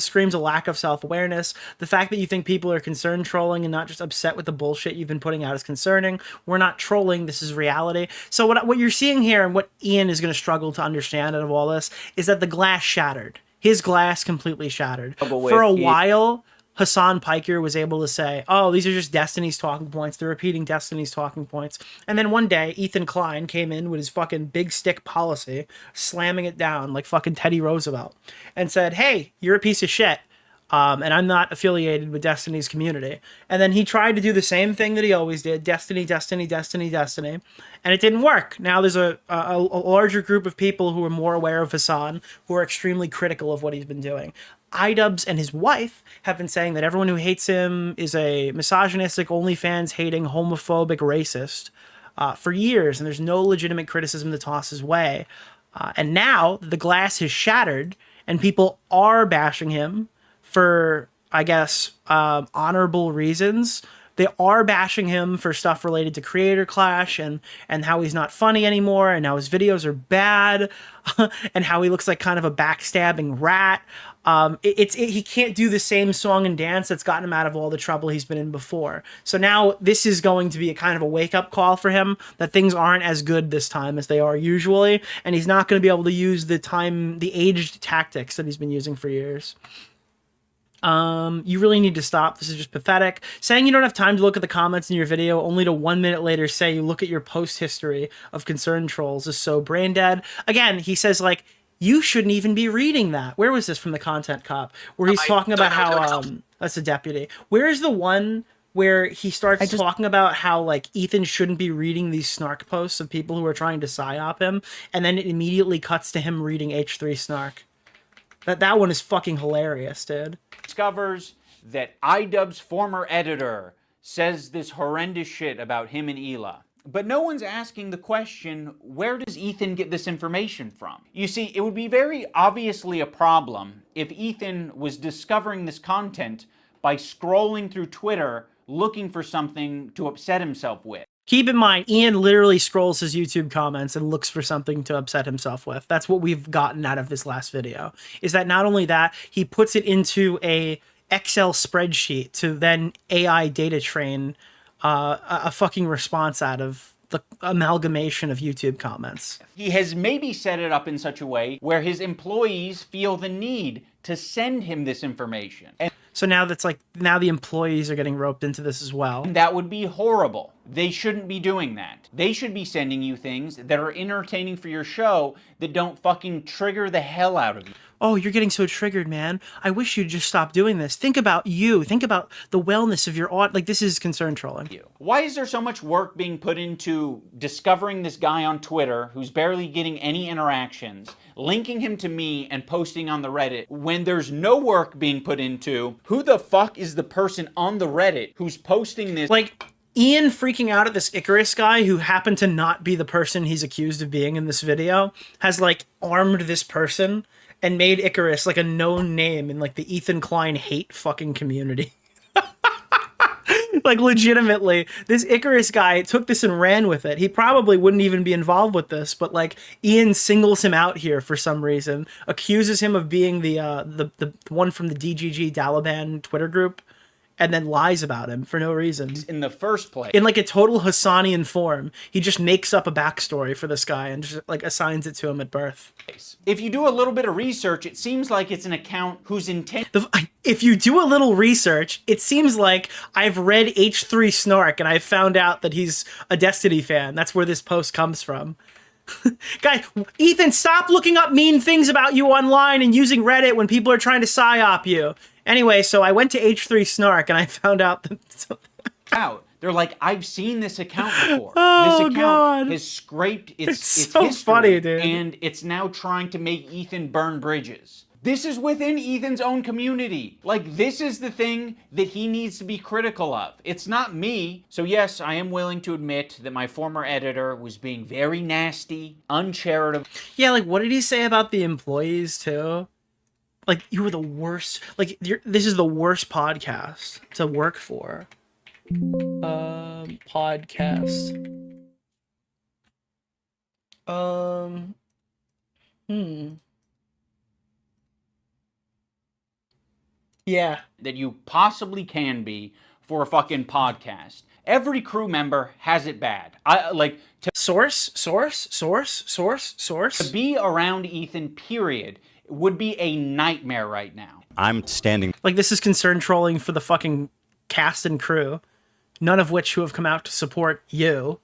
screams a lack of self-awareness. The fact that you think people are concern trolling and not just upset with the bullshit you've been putting out is concerning. We're not trolling. This is reality. So what you're seeing here, and what Ian is going to struggle to understand out of all this, is that the glass shattered. His glass completely shattered. For a while, Hassan Piker was able to say, oh, these are just Destiny's talking points. They're repeating Destiny's talking points. And then one day, Ethan Klein came in with his fucking big stick policy, slamming it down like fucking Teddy Roosevelt, and said, hey, you're a piece of shit. And I'm not affiliated with Destiny's community. And then he tried to do the same thing that he always did, Destiny, Destiny, Destiny, Destiny. And it didn't work. Now there's a larger group of people who are more aware of Hassan, who are extremely critical of what he's been doing. iDubbbz and his wife have been saying that everyone who hates him is a misogynistic, OnlyFans hating, homophobic racist for years, and there's no legitimate criticism to toss his way. And now the glass has shattered, and people are bashing him for, I guess, honorable reasons. They are bashing him for stuff related to Creator Clash and how he's not funny anymore, and how his videos are bad, and how he looks like kind of a backstabbing rat. He can't do the same song and dance that's gotten him out of all the trouble he's been in before. So now this is going to be a kind of a wake-up call for him, that things aren't as good this time as they are usually, and he's not going to be able to use the aged tactics that he's been using for years. You really need to stop. This is just pathetic. Saying you don't have time to look at the comments in your video, only to 1 minute later say you look at your post history of concern trolls, is so brain dead. Again, he says, like, you shouldn't even be reading that. Where was this from the content cop? Where he's talking about how, that's a deputy. Where is the one where he starts talking about how, like, Ethan shouldn't be reading these snark posts of people who are trying to psyop him, and then it immediately cuts to him reading H3 snark? That one is fucking hilarious, dude. Discovers that iDubbbz's former editor says this horrendous shit about him and Hila. But no one's asking the question, where does Ethan get this information from? You see, it would be very obviously a problem if Ethan was discovering this content by scrolling through Twitter looking for something to upset himself with. Keep in mind, Ian literally scrolls his YouTube comments and looks for something to upset himself with. That's what we've gotten out of this last video. Is that not only that, he puts it into a Excel spreadsheet to then AI data train a fucking response out of the amalgamation of YouTube comments. He has maybe set it up in such a way where his employees feel the need to send him this information. And so now now the employees are getting roped into this as well. That would be horrible. They shouldn't be doing that. They should be sending you things that are entertaining for your show that don't fucking trigger the hell out of you. Oh, you're getting so triggered, man. I wish you'd just stop doing this. Think about you. Think about the wellness of your audience. Like, this is concern trolling. Why is there so much work being put into discovering this guy on Twitter who's barely getting any interactions, linking him to me and posting on the Reddit, when there's no work being put into who the fuck is the person on the Reddit who's posting this? Like, Ian freaking out at this Icarus guy who happened to not be the person he's accused of being in this video has, like, armed this person and made Icarus, like, a known name in, like, the Ethan Klein hate fucking community. Like, legitimately, this Icarus guy took this and ran with it. He probably wouldn't even be involved with this, but, like, Ian singles him out here for some reason, accuses him of being the one from the DGG Dalaban Twitter group, and then lies about him for no reason. In the first place. In like a total Hassanian form. He just makes up a backstory for this guy and just like assigns it to him at birth. If you do a little bit of research, it seems like it's an account whose intent... If you do a little research, it seems like I've read H3 Snark and I've found out that he's a Destiny fan. That's where this post comes from. Guy, Ethan, stop looking up mean things about you online and using Reddit when people are trying to psyop you. Anyway, so I went to H3 Snark and I found out that... They're like, I've seen this account before. Oh, this account God. has scraped its so history, funny, dude. and it's now trying to make Ethan burn bridges. This is within Ethan's own community. Like, this is the thing that he needs to be critical of. It's not me. So yes, I am willing to admit that my former editor was being very nasty, uncharitable. Yeah, like, what did he say about the employees, too? Like, you were the worst. Like, this is the worst podcast to work for. Podcast. Yeah. That you possibly can be for a fucking podcast. Every crew member has it bad. Source. To be around Ethan, period, would be a nightmare right now. I'm standing. Like, this is concern trolling for the fucking cast and crew, none of which who have come out to support you.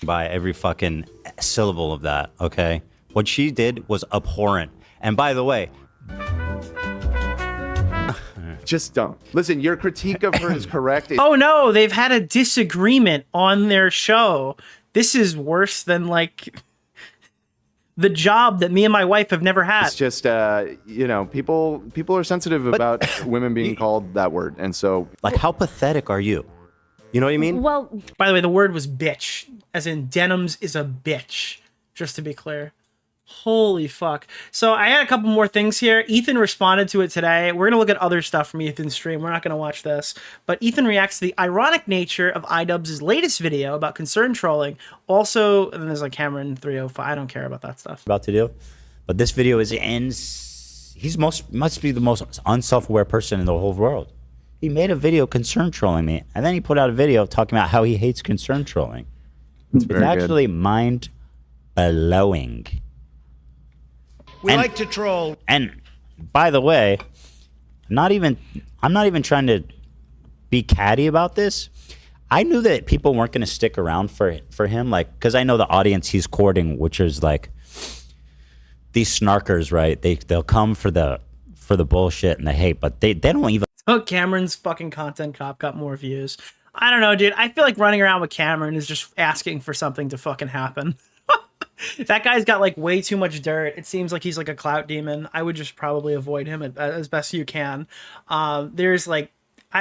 By every fucking syllable of that, okay? What she did was abhorrent. And by the way... Just don't. Listen, your critique of her is correct. Oh no, they've had a disagreement on their show. This is worse than, like, the job that me and my wife have never had. It's just, you know, people are sensitive about women being called that word. And so... Like, how pathetic are you? You know what I mean? Well, by the way, the word was bitch, as in denims is a bitch, just to be clear. Holy fuck. So I had a couple more things here. Ethan responded to it today. We're going to look at other stuff from Ethan's stream. We're not going to watch this. But Ethan reacts to the ironic nature of iDubbbz's latest video about concern trolling. Also, and then there's like Cameron 305. I don't care about that stuff. About to do. But this video is he's must be the most unself-aware person in the whole world. He made a video concern trolling me, and then he put out a video talking about how he hates concern trolling. It's actually mind-blowing. We like to troll. And by the way, I'm not even trying to be catty about this. I knew that people weren't going to stick around for him, like, because I know the audience he's courting, which is like these snarkers, right? They'll come for the bullshit and the hate, but they don't even. Oh, Cameron's fucking content cop got more views. I don't know, dude. I feel like running around with Cameron is just asking for something to fucking happen. That guy's got like way too much dirt. It seems like he's like a clout demon. I would just probably avoid him as best you can. There's like,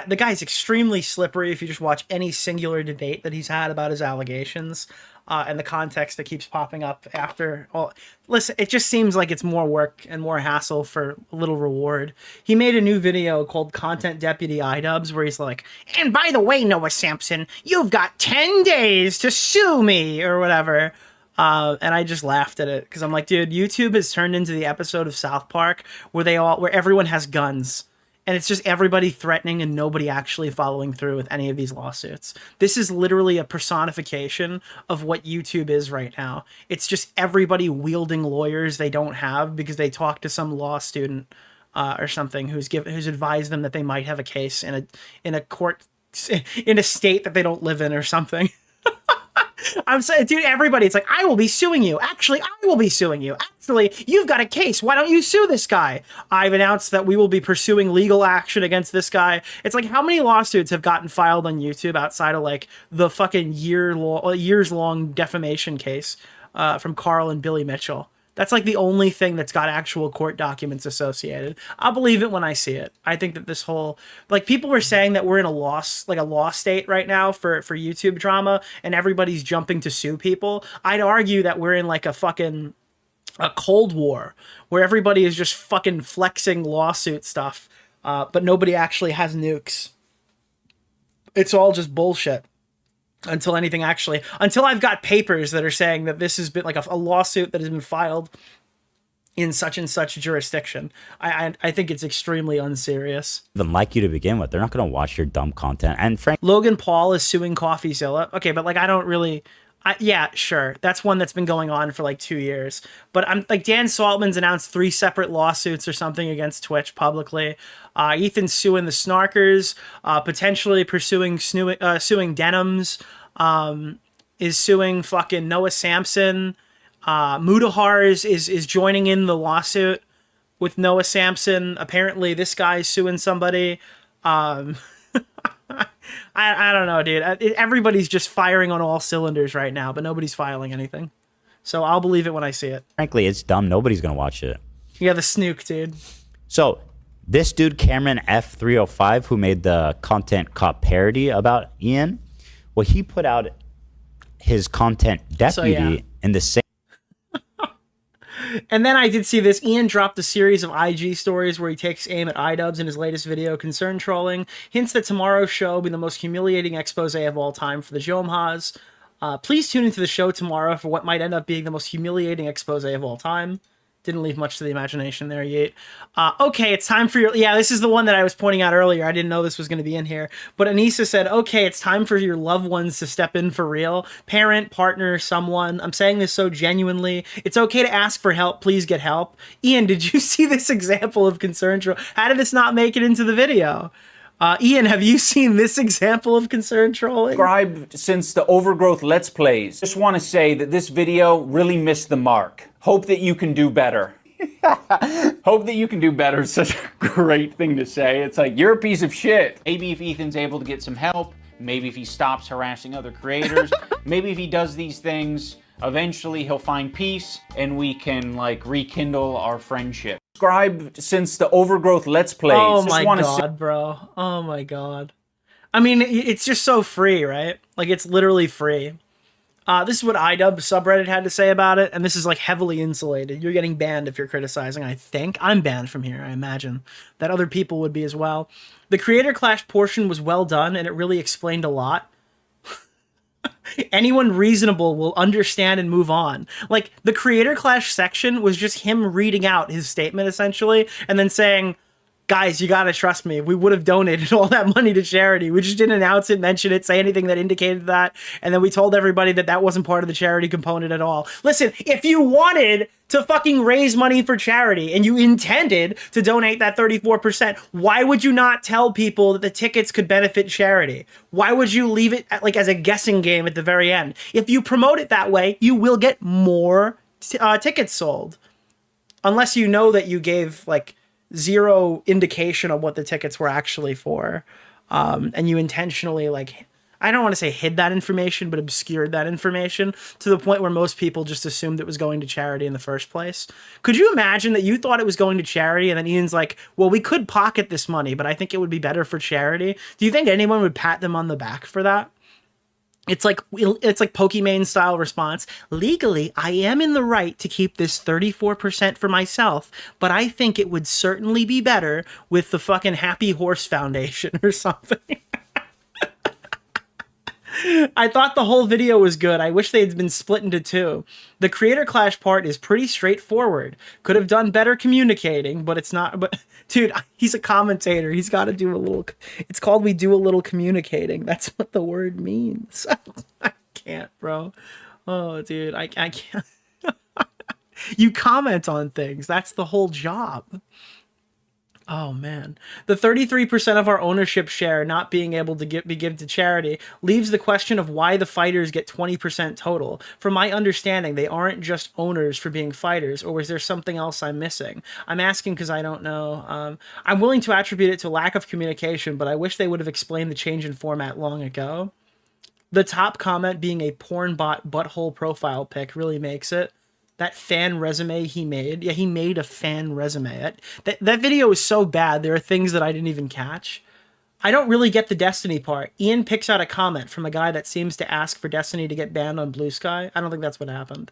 the guy's extremely slippery if you just watch any singular debate that he's had about his allegations and the context that keeps popping up after. Well, listen, it just seems like it's more work and more hassle for little reward. He made a new video called Content Deputy iDubbbz where he's like, and by the way, Noah Sampson, you've got 10 days to sue me or whatever. And I just laughed at it because I'm like, dude, YouTube has turned into the episode of South Park where everyone has guns and it's just everybody threatening and nobody actually following through with any of these lawsuits. This is literally a personification of what YouTube is right now. It's just everybody wielding lawyers they don't have because they talked to some law student or something who's advised them that they might have a case in a court in a state that they don't live in or something. I'm saying, dude, everybody, it's like, I will be suing you. Actually, I will be suing you. Actually, you've got a case. Why don't you sue this guy? I've announced that we will be pursuing legal action against this guy. It's like, how many lawsuits have gotten filed on YouTube outside of like the fucking years long defamation case from Carl and Billy Mitchell? That's like the only thing that's got actual court documents associated. I'll believe it when I see it. I think that this whole, like, people were saying that we're in a law state right now for YouTube drama and everybody's jumping to sue people. I'd argue that we're in like a Cold War where everybody is just fucking flexing lawsuit stuff, but nobody actually has nukes. It's all just bullshit. Until I've got papers that are saying that this has been like a lawsuit that has been filed in such and such jurisdiction. I think it's extremely unserious. Even like you to begin with. They're not going to watch your dumb content. And Frank, Logan Paul is suing CoffeeZilla. Okay, but like I don't really. Yeah, sure. That's one that's been going on for like 2 years. But I'm like Dan Saltman's announced 3 separate lawsuits or something against Twitch publicly. Ethan's suing the Snarkers, potentially pursuing suing Denims, is suing fucking Noah Sampson. Mudahar is joining in the lawsuit with Noah Sampson. Apparently this guy's suing somebody. I don't know, dude. Everybody's just firing on all cylinders right now, but nobody's filing anything. So I'll believe it when I see it. frankly, it's dumb. Nobody's going to watch it. Yeah, the snook, dude. So this dude, Cameron F305, who made the content cop parody about Ian, well, he put out his content deputy in the same. And then I did see this. Ian dropped a series of IG stories where he takes aim at iDubbbz in his latest video, Concern Trolling. Hints that tomorrow's show will be the most humiliating expose of all time for the Jomhas. Please tune into the show tomorrow for what might end up being the most humiliating expose of all time. Didn't leave much to the imagination there, Yate. Okay, it's time for your... Yeah, this is the one that I was pointing out earlier. I didn't know this was going to be in here. But Anissa said, okay, it's time for your loved ones to step in for real. Parent, partner, someone. I'm saying this so genuinely. It's okay to ask for help. Please get help. Ian, did you see this example of concern troll? How did this not make it into the video? Ian, have you seen this example of concern trolling? Subscribed since the Overgrowth Let's Plays. Just want to say that this video really missed the mark. Hope that you can do better. Hope that you can do better is such a great thing to say. It's like, you're a piece of shit. Maybe if Ethan's able to get some help, maybe if he stops harassing other creators, maybe if he does these things, eventually he'll find peace and we can like rekindle our friendship. Subscribed since the Overgrowth Let's Plays. Oh my god, bro. Oh my god. I mean, it's just so free, right? Like, it's literally free. This is what iDubbbz subreddit had to say about it, and this is like heavily insulated. You're getting banned if you're criticizing, I think. I'm banned from here, I imagine. That other people would be as well. The creator clash portion was well done, and it really explained a lot. Anyone reasonable will understand and move on. Like, the creator clash section was just him reading out his statement, essentially, and then saying, guys, you gotta trust me. We would have donated all that money to charity. We just didn't announce it, mention it, say anything that indicated that. And then we told everybody that that wasn't part of the charity component at all. Listen, if you wanted to fucking raise money for charity and you intended to donate that 34%, why would you not tell people that the tickets could benefit charity? Why would you leave it like as a guessing game at the very end? If you promote it that way, you will get more tickets sold. Unless you know that you gave like zero indication of what the tickets were actually for. And you intentionally, like, I don't want to say hid that information, but obscured that information to the point where most people just assumed it was going to charity in the first place. Could you imagine that you thought it was going to charity and then Ian's like, well, we could pocket this money, but I think it would be better for charity. Do you think anyone would pat them on the back for that? It's like Pokimane style response. Legally, I am in the right to keep this 34% for myself, but I think it would certainly be better with the fucking Happy Horse Foundation or something. I thought the whole video was good. I wish they had been split into two. The creator clash part is pretty straightforward. Could have done better communicating, but it's not. But dude, he's a commentator. He's got to do a little. It's called we do a little communicating. That's what the word means. I can't, bro. Oh, dude, I can't. You comment on things. That's the whole job. Oh man, the 33% of our ownership share not being able to be given to charity leaves the question of why the fighters get 20% total. From my understanding, they aren't just owners for being fighters, or is there something else I'm missing? I'm asking because I don't know. I'm willing to attribute it to lack of communication, but I wish they would have explained the change in format long ago. The top comment being a porn bot butthole profile pic really makes it. That fan resume he made. Yeah, he made a fan resume. That video is so bad, there are things that I didn't even catch. I don't really get the Destiny part. Ian picks out a comment from a guy that seems to ask for Destiny to get banned on Blue Sky. I don't think that's what happened.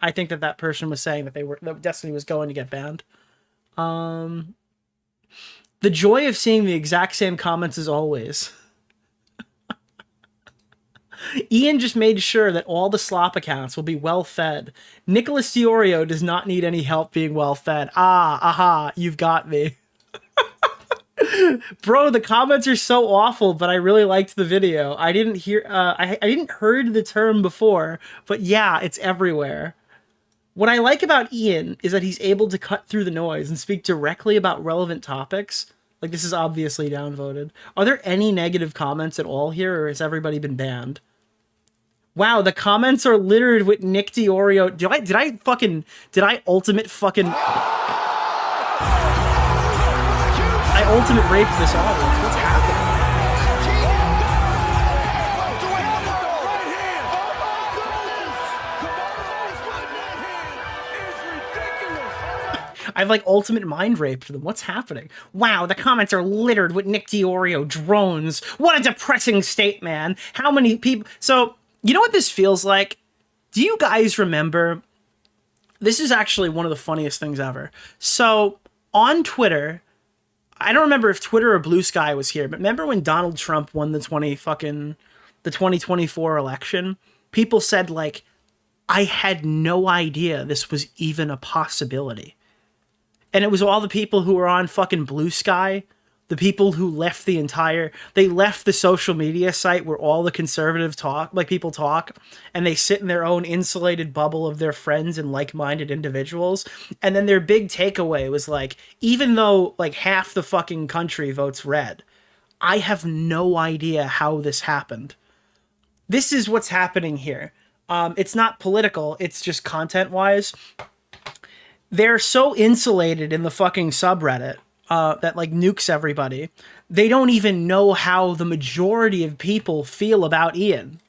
I think that person was saying that Destiny was going to get banned. The joy of seeing the exact same comments as always. Ian just made sure that all the slop accounts will be well fed. Nicholas DeOrio does not need any help being well fed. Aha, you've got me. Bro, the comments are so awful, but I really liked the video. I didn't hear, I didn't heard the term before, but yeah, it's everywhere. What I like about Ian is that he's able to cut through the noise and speak directly about relevant topics. Like, this is obviously downvoted. Are there any negative comments at all here, or has everybody been banned? Wow, the comments are littered with Nick DeOrio. Did I ultimate fucking... I ultimate raped this audience. What's happening? I've like ultimate mind raped them. What's happening? Wow, the comments are littered with Nick DeOrio drones. What a depressing state, man. How many people... So, you know what this feels like? Do you guys remember... This is actually one of the funniest things ever. So, on Twitter... I don't remember if Twitter or Blue Sky was here, but remember when Donald Trump won the 2024 election? People said, like, I had no idea this was even a possibility. And it was all the people who were on fucking Blue Sky, the people who left they left the social media site where all the conservative people talk, and they sit in their own insulated bubble of their friends and like-minded individuals. And then their big takeaway was like, even though like half the fucking country votes red, I have no idea how this happened. This is what's happening here. It's not political, it's just content-wise. They're so insulated in the fucking subreddit that like nukes everybody. They don't even know how the majority of people feel about Ian.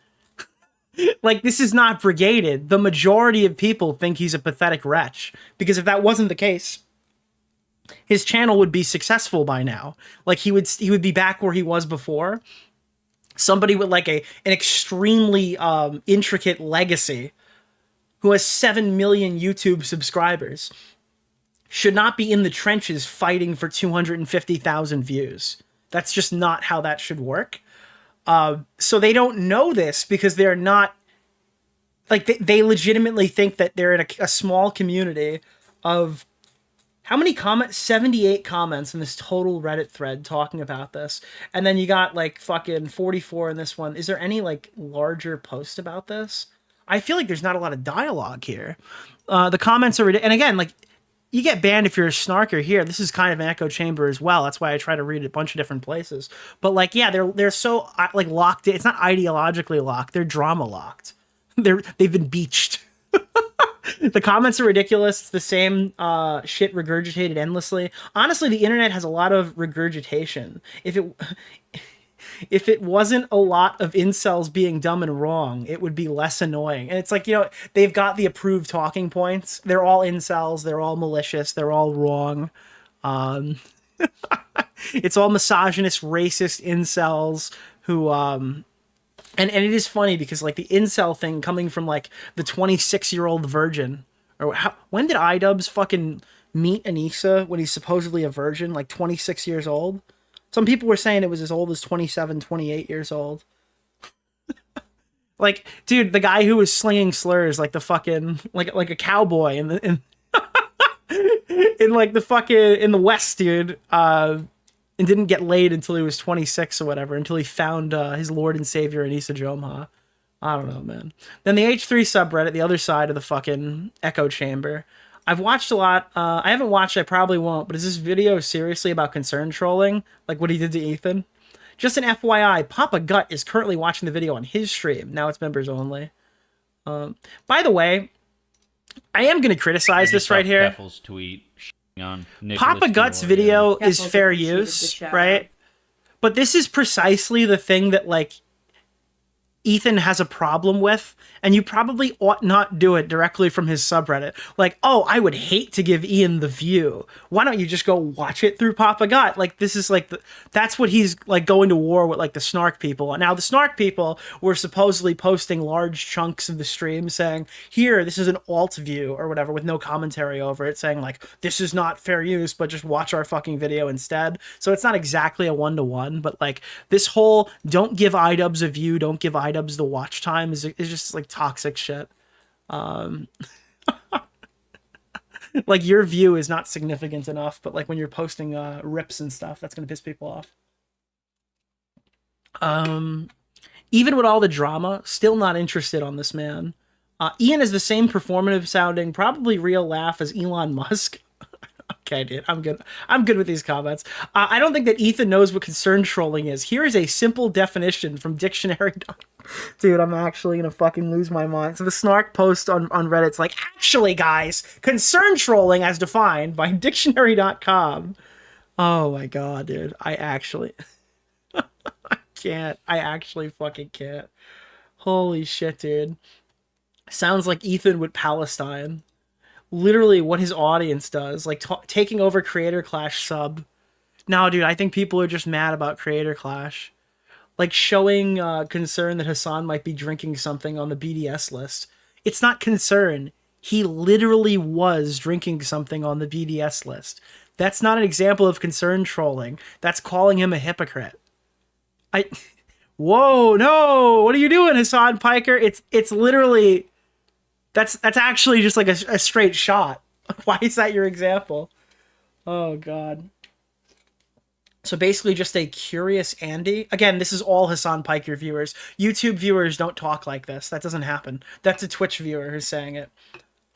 Like, this is not brigaded. The majority of people think he's a pathetic wretch, because if that wasn't the case, his channel would be successful by now. Like, he would be back where he was before. Somebody with like an extremely intricate legacy, who has 7 million YouTube subscribers, should not be in the trenches fighting for 250,000 views. That's just not how that should work. So they don't know this because they're not... Like, they legitimately think that they're in a small community of... How many comments? 78 comments in this total Reddit thread talking about this. And then you got, like, fucking 44 in this one. Is there any, like, larger post about this? I feel like there's not a lot of dialogue here. The comments are... And again, like, you get banned if you're a snarker here. This is kind of an echo chamber as well. That's why I try to read a bunch of different places. But, like, yeah, they're so, like, locked in. It's not ideologically locked. They're drama locked. They've been beached. The comments are ridiculous. It's the same shit regurgitated endlessly. Honestly, the internet has a lot of regurgitation. If it wasn't a lot of incels being dumb and wrong, it would be less annoying. And it's like, you know, they've got the approved talking points. They're all incels. They're all malicious. They're all wrong. It's all misogynist, racist incels who... And it is funny because, like, the incel thing coming from, like, the 26-year-old virgin. When did iDubbbz fucking meet Anita when he's supposedly a virgin? Like, 26 years old? Some people were saying it was as old as 27, 28 years old. Like, dude, the guy who was slinging slurs like the fucking... Like a cowboy in the West, dude. And didn't get laid until he was 26 or whatever, until he found his Lord and Savior, Anissa Jomha. I don't know, man. Then the H3 subreddit, the other side of the fucking echo chamber. I've watched a lot. I haven't watched, I probably won't, but is this video seriously about concern trolling? Like what he did to Ethan? Just an FYI, Papa Gut is currently watching the video on his stream. Now it's members only. By the way, I am going to criticize this right here. Heffel's tweet. On Papa Gut's video is fair use, right? But this is precisely the thing that, like, Ethan has a problem with, and you probably ought not do it directly from his subreddit. Like, oh, I would hate to give Ian the view. Why don't you just go watch it through Papa Gut? Like, this is like, that's what he's like going to war with, like the snark people. Now, the snark people were supposedly posting large chunks of the stream saying, here, this is an alt view or whatever with no commentary over it, saying like, this is not fair use, but just watch our fucking video instead. So it's not exactly a one-to-one, but like this whole don't give iDubbbz a view, don't give iDubbbz iDubbbz the watch time is just like toxic shit. Like your view is not significant enough, but like when you're posting rips and stuff, that's gonna piss people off. Even with all the drama, still not interested on this man. Ian is the same performative sounding, probably real laugh as Elon Musk. Okay, dude, I'm good. I'm good with these comments. I don't think that Ethan knows what concern trolling is. Here is a simple definition from dictionary. Dude, I'm actually gonna fucking lose my mind. So the snark post on Reddit's like, actually, guys, concern trolling as defined by dictionary.com. Oh my god, dude. I actually can't. I actually fucking can't. Holy shit, dude. Sounds like Ethan with Palestine. Literally what his audience does, like taking over Creator Clash sub. No, dude, I think people are just mad about Creator Clash. Like showing concern that Hassan might be drinking something on the BDS list. It's not concern. He literally was drinking something on the BDS list. That's not an example of concern trolling. That's calling him a hypocrite. Whoa, no! What are you doing, Hassan Piker? It's literally... That's actually just like a straight shot. Why is that your example? Oh, God. So basically just a curious Andy. Again, this is all Hassan Piker viewers. YouTube viewers don't talk like this. That doesn't happen. That's a Twitch viewer who's saying it.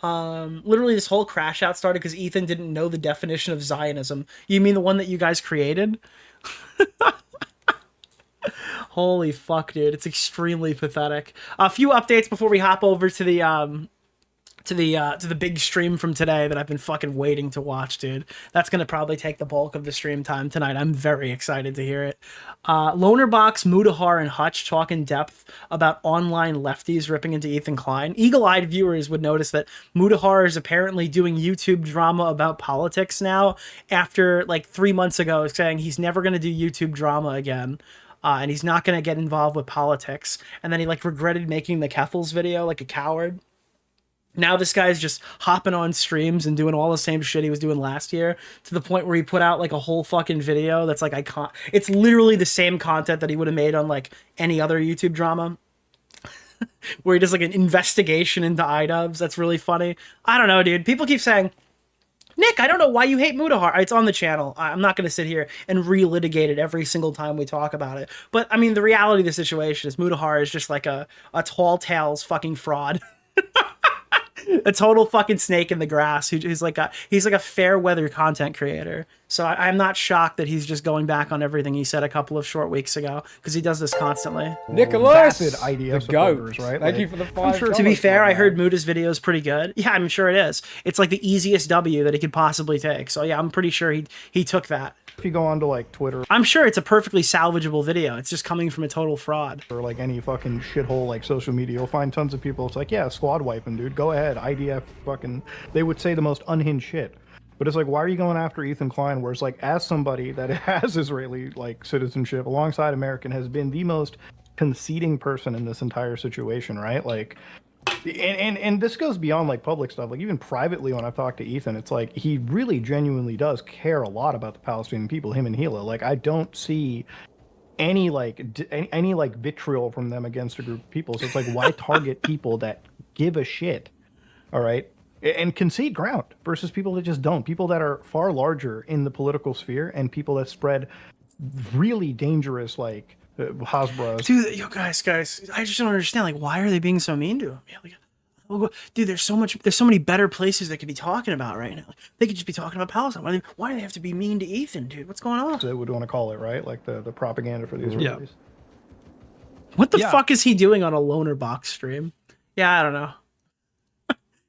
Literally this whole crash out started because Ethan didn't know the definition of Zionism. You mean the one that you guys created? Holy fuck, dude. It's extremely pathetic. A few updates before we hop over to the big stream from today that I've been fucking waiting to watch, dude. That's gonna probably take the bulk of the stream time tonight. I'm very excited to hear it. Lonerbox, Mudahar, and Hutch talk in depth about online lefties ripping into Ethan Klein. Eagle-eyed viewers would notice that Mudahar is apparently doing YouTube drama about politics now after like 3 months ago saying he's never gonna do YouTube drama again. And he's not going to get involved with politics. And then he like regretted making the Keffels video like a coward. Now this guy's just hopping on streams and doing all the same shit he was doing last year to the point where he put out like a whole fucking video that's like it's literally the same content that he would have made on like any other YouTube drama. Where he does like an investigation into iDubbbz. That's really funny. I don't know, dude. People keep saying, Nick, I don't know why you hate Mudahar. It's on the channel. I'm not going to sit here and relitigate it every single time we talk about it. But, I mean, the reality of the situation is Mudahar is just like a tall tales fucking fraud. A total fucking snake in the grass who's like a fair weather content creator. So I'm not shocked that he's just going back on everything he said a couple of short weeks ago because he does this constantly. Nicholas, Vapid IDF the goat, supporters, right? Thank you for the $5. To be fair, I heard Muda's video is pretty good. Yeah, I'm sure it is. It's like the easiest W that he could possibly take. So yeah, I'm pretty sure he took that. If you go onto like Twitter, I'm sure it's a perfectly salvageable video. It's just coming from a total fraud. Or like any fucking shithole like social media, you'll find tons of people. It's like, yeah, squad wiping, dude. Go ahead, IDF fucking. They would say the most unhinged shit. But it's like, why are you going after Ethan Klein? Where it's like, as somebody that has Israeli like citizenship alongside American, has been the most conceding person in this entire situation, right? Like, and this goes beyond like public stuff. Like even privately, when I've talked to Ethan, it's like he really genuinely does care a lot about the Palestinian people. Him and Hila. Like I don't see any like any like vitriol from them against a group of people. So it's like, why target people that give a shit? All right. And concede ground versus people that just don't. People that are far larger in the political sphere and people that spread really dangerous, like, Hasbros. Dude, yo, guys, I just don't understand. Like, why are they being so mean to him? Like, dude, there's so many better places they could be talking about right now. Like, they could just be talking about Palestine. Why do they have to be mean to Ethan, dude? What's going on? They would want to call it, right? Like the propaganda for the Israelis. Yeah. What the fuck is he doing on a loner box stream? Yeah, I don't know.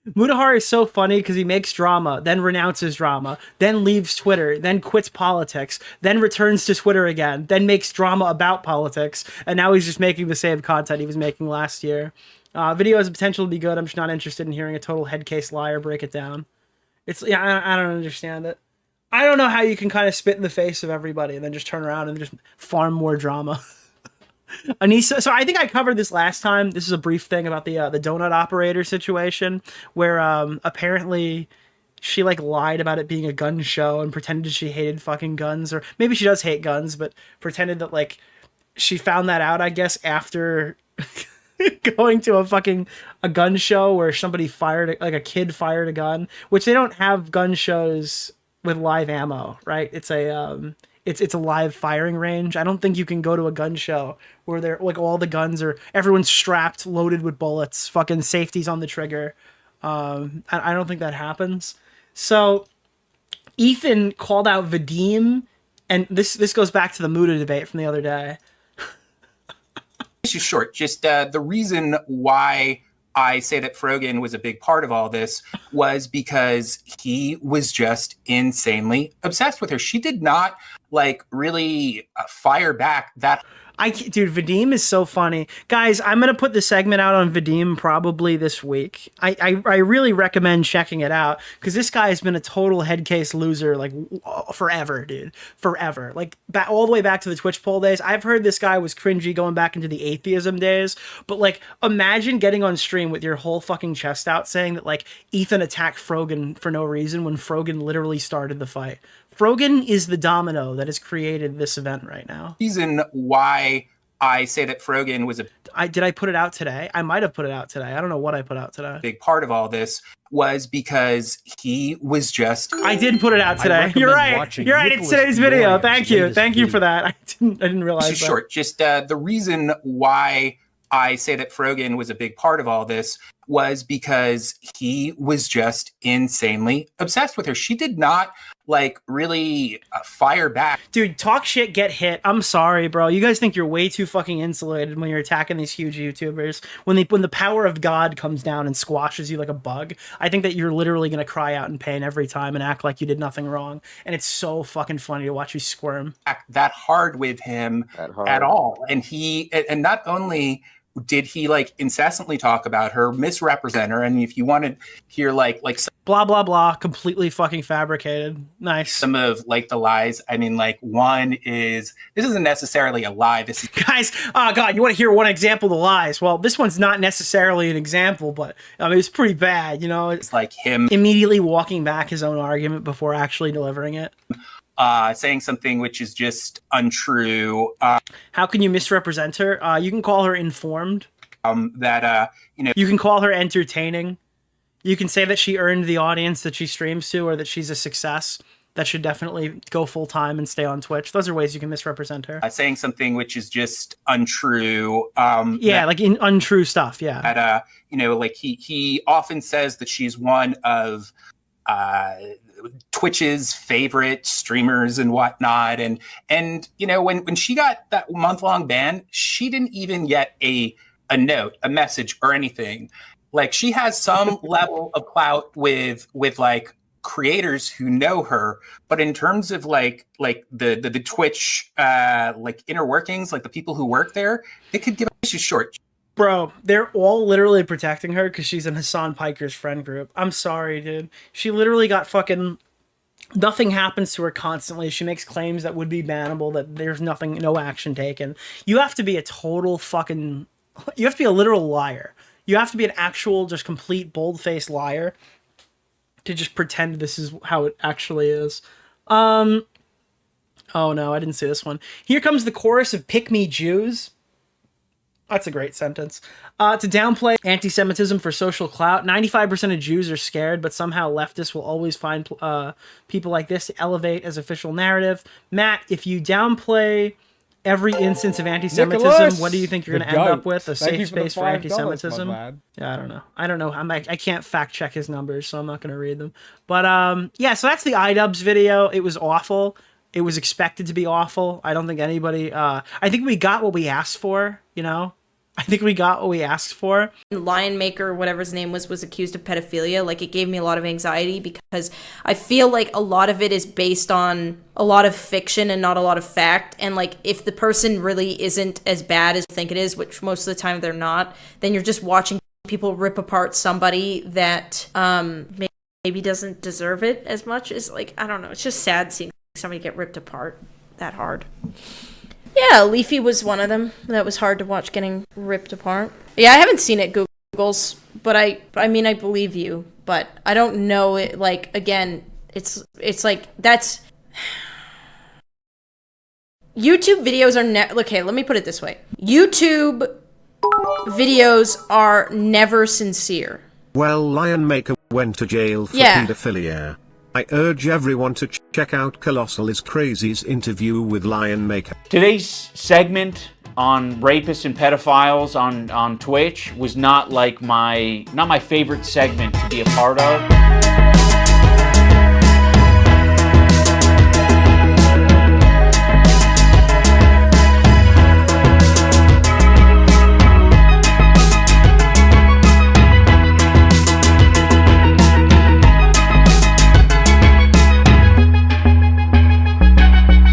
Mudahar is so funny because he makes drama, then renounces drama, then leaves Twitter, then quits politics, then returns to Twitter again, then makes drama about politics, and now he's just making the same content he was making last year. Video has the potential to be good. I'm just not interested in hearing a total head case liar break it down. I don't understand it. I don't know how you can kind of spit in the face of everybody and then just turn around and just farm more drama. Anita, so I think I covered this last time. This is a brief thing about the donut operator situation where apparently she like lied about it being a gun show and pretended she hated fucking guns, or maybe she does hate guns, but pretended that like she found that out, I guess, after going to a gun show where somebody fired, like a kid fired a gun, which they don't have gun shows with live ammo, right? It's a live firing range. I don't think you can go to a gun show where they're like all the guns are, everyone's strapped, loaded with bullets, fucking safety's on the trigger. I don't think that happens. So Ethan called out Vadim, and this goes back to the Muda debate from the other day. This is short. Just the reason why I say that Frogan was a big part of all this was because he was just insanely obsessed with her. She did not like really fire back that. Dude, Vadim is so funny. Guys, I'm going to put the segment out on Vadim probably this week. I really recommend checking it out because this guy has been a total head case loser like forever, dude. Forever. Like all the way back to the Twitch poll days. I've heard this guy was cringy going back into the atheism days, but like imagine getting on stream with your whole fucking chest out saying that like Ethan attacked Frogan for no reason when Frogan literally started the fight. Frogan is the domino that has created this event right now. Reason why I say that Frogan was did I put it out today? I might have put it out today. I don't know what I put out today. Big part of all this was because he was just. I did put it out today. You're right. You're right. It's today's video. Thank you. Thank you for that. I didn't realize This is that. short. Just the reason why I say that Frogan was a big part of all this was because he was just insanely obsessed with her. She did not like really fire back. Dude, talk shit, get hit. I'm sorry, bro. You guys think you're way too fucking insulated when you're attacking these huge YouTubers. When the power of God comes down and squashes you like a bug, I think that you're literally going to cry out in pain every time and act like you did nothing wrong. And it's so fucking funny to watch you squirm. That hard with him at all. And and not only did he like incessantly talk about her, misrepresent her, and if you want to hear like blah blah blah, completely fucking fabricated. Nice. Some of like the lies. I mean, like one is this isn't necessarily a lie. This is guys. Oh god, you want to hear one example of the lies? Well, this one's not necessarily an example, but I mean, it's pretty bad. You know, it's like him immediately walking back his own argument before actually delivering it. Saying something which is just untrue. How can you misrepresent her? You can call her informed. You know, you can call her entertaining. You can say that she earned the audience that she streams to, or that she's a success that should definitely go full time and stay on Twitch. Those are ways you can misrepresent her. Saying something which is just untrue. Like in untrue stuff. Yeah. That you know, like he often says that she's one of Twitch's favorite streamers and whatnot, and you know, when she got that month-long ban, she didn't even get a note, a message, or anything. Like she has some level of clout with like creators who know her, but in terms of like the Twitch like inner workings, like the people who work there, they could give a short. Bro, they're all literally protecting her because she's in Hassan Piker's friend group. I'm sorry, dude. She literally got fucking... Nothing happens to her constantly. She makes claims that would be bannable, that there's nothing, no action taken. You have to be a total fucking... You have to be a literal liar. You have to be an actual, just complete, bold-faced liar to just pretend this is how it actually is. Oh no, I didn't see this one. Here comes the chorus of Pick Me Jews. That's a great sentence. To downplay anti-Semitism for social clout, 95% of Jews are scared, but somehow leftists will always find people like this to elevate as official narrative. Matt, if you downplay every instance of anti-Semitism, Nicholas, what do you think you're going to end up with? A safe space for anti-Semitism? Yeah, I don't know. I can't fact check his numbers, so I'm not going to read them. But yeah, so that's the iDubbbz video. It was awful. It was expected to be awful. I don't think anybody... I think we got what we asked for, you know? I think we got what we asked for. Lion Maker, whatever his name was accused of pedophilia. Like, it gave me a lot of anxiety because I feel like a lot of it is based on a lot of fiction and not a lot of fact. And like, if the person really isn't as bad as you think it is, which most of the time they're not, then you're just watching people rip apart somebody that maybe doesn't deserve it as much as, like, I don't know. It's just sad seeing somebody get ripped apart that hard. Yeah, Leafy was one of them. That was hard to watch getting ripped apart. Yeah, I haven't seen it, Googles, but I mean, I believe you, but I don't know it. Like, again, it's like, that's... YouTube videos are okay, let me put it this way. YouTube videos are never sincere. Well, Lion Maker went to jail for Yeah. pedophilia. I urge everyone to check out Colossal is Crazy's interview with Lion Maker. Today's segment on rapists and pedophiles on Twitch was not my favorite segment to be a part of.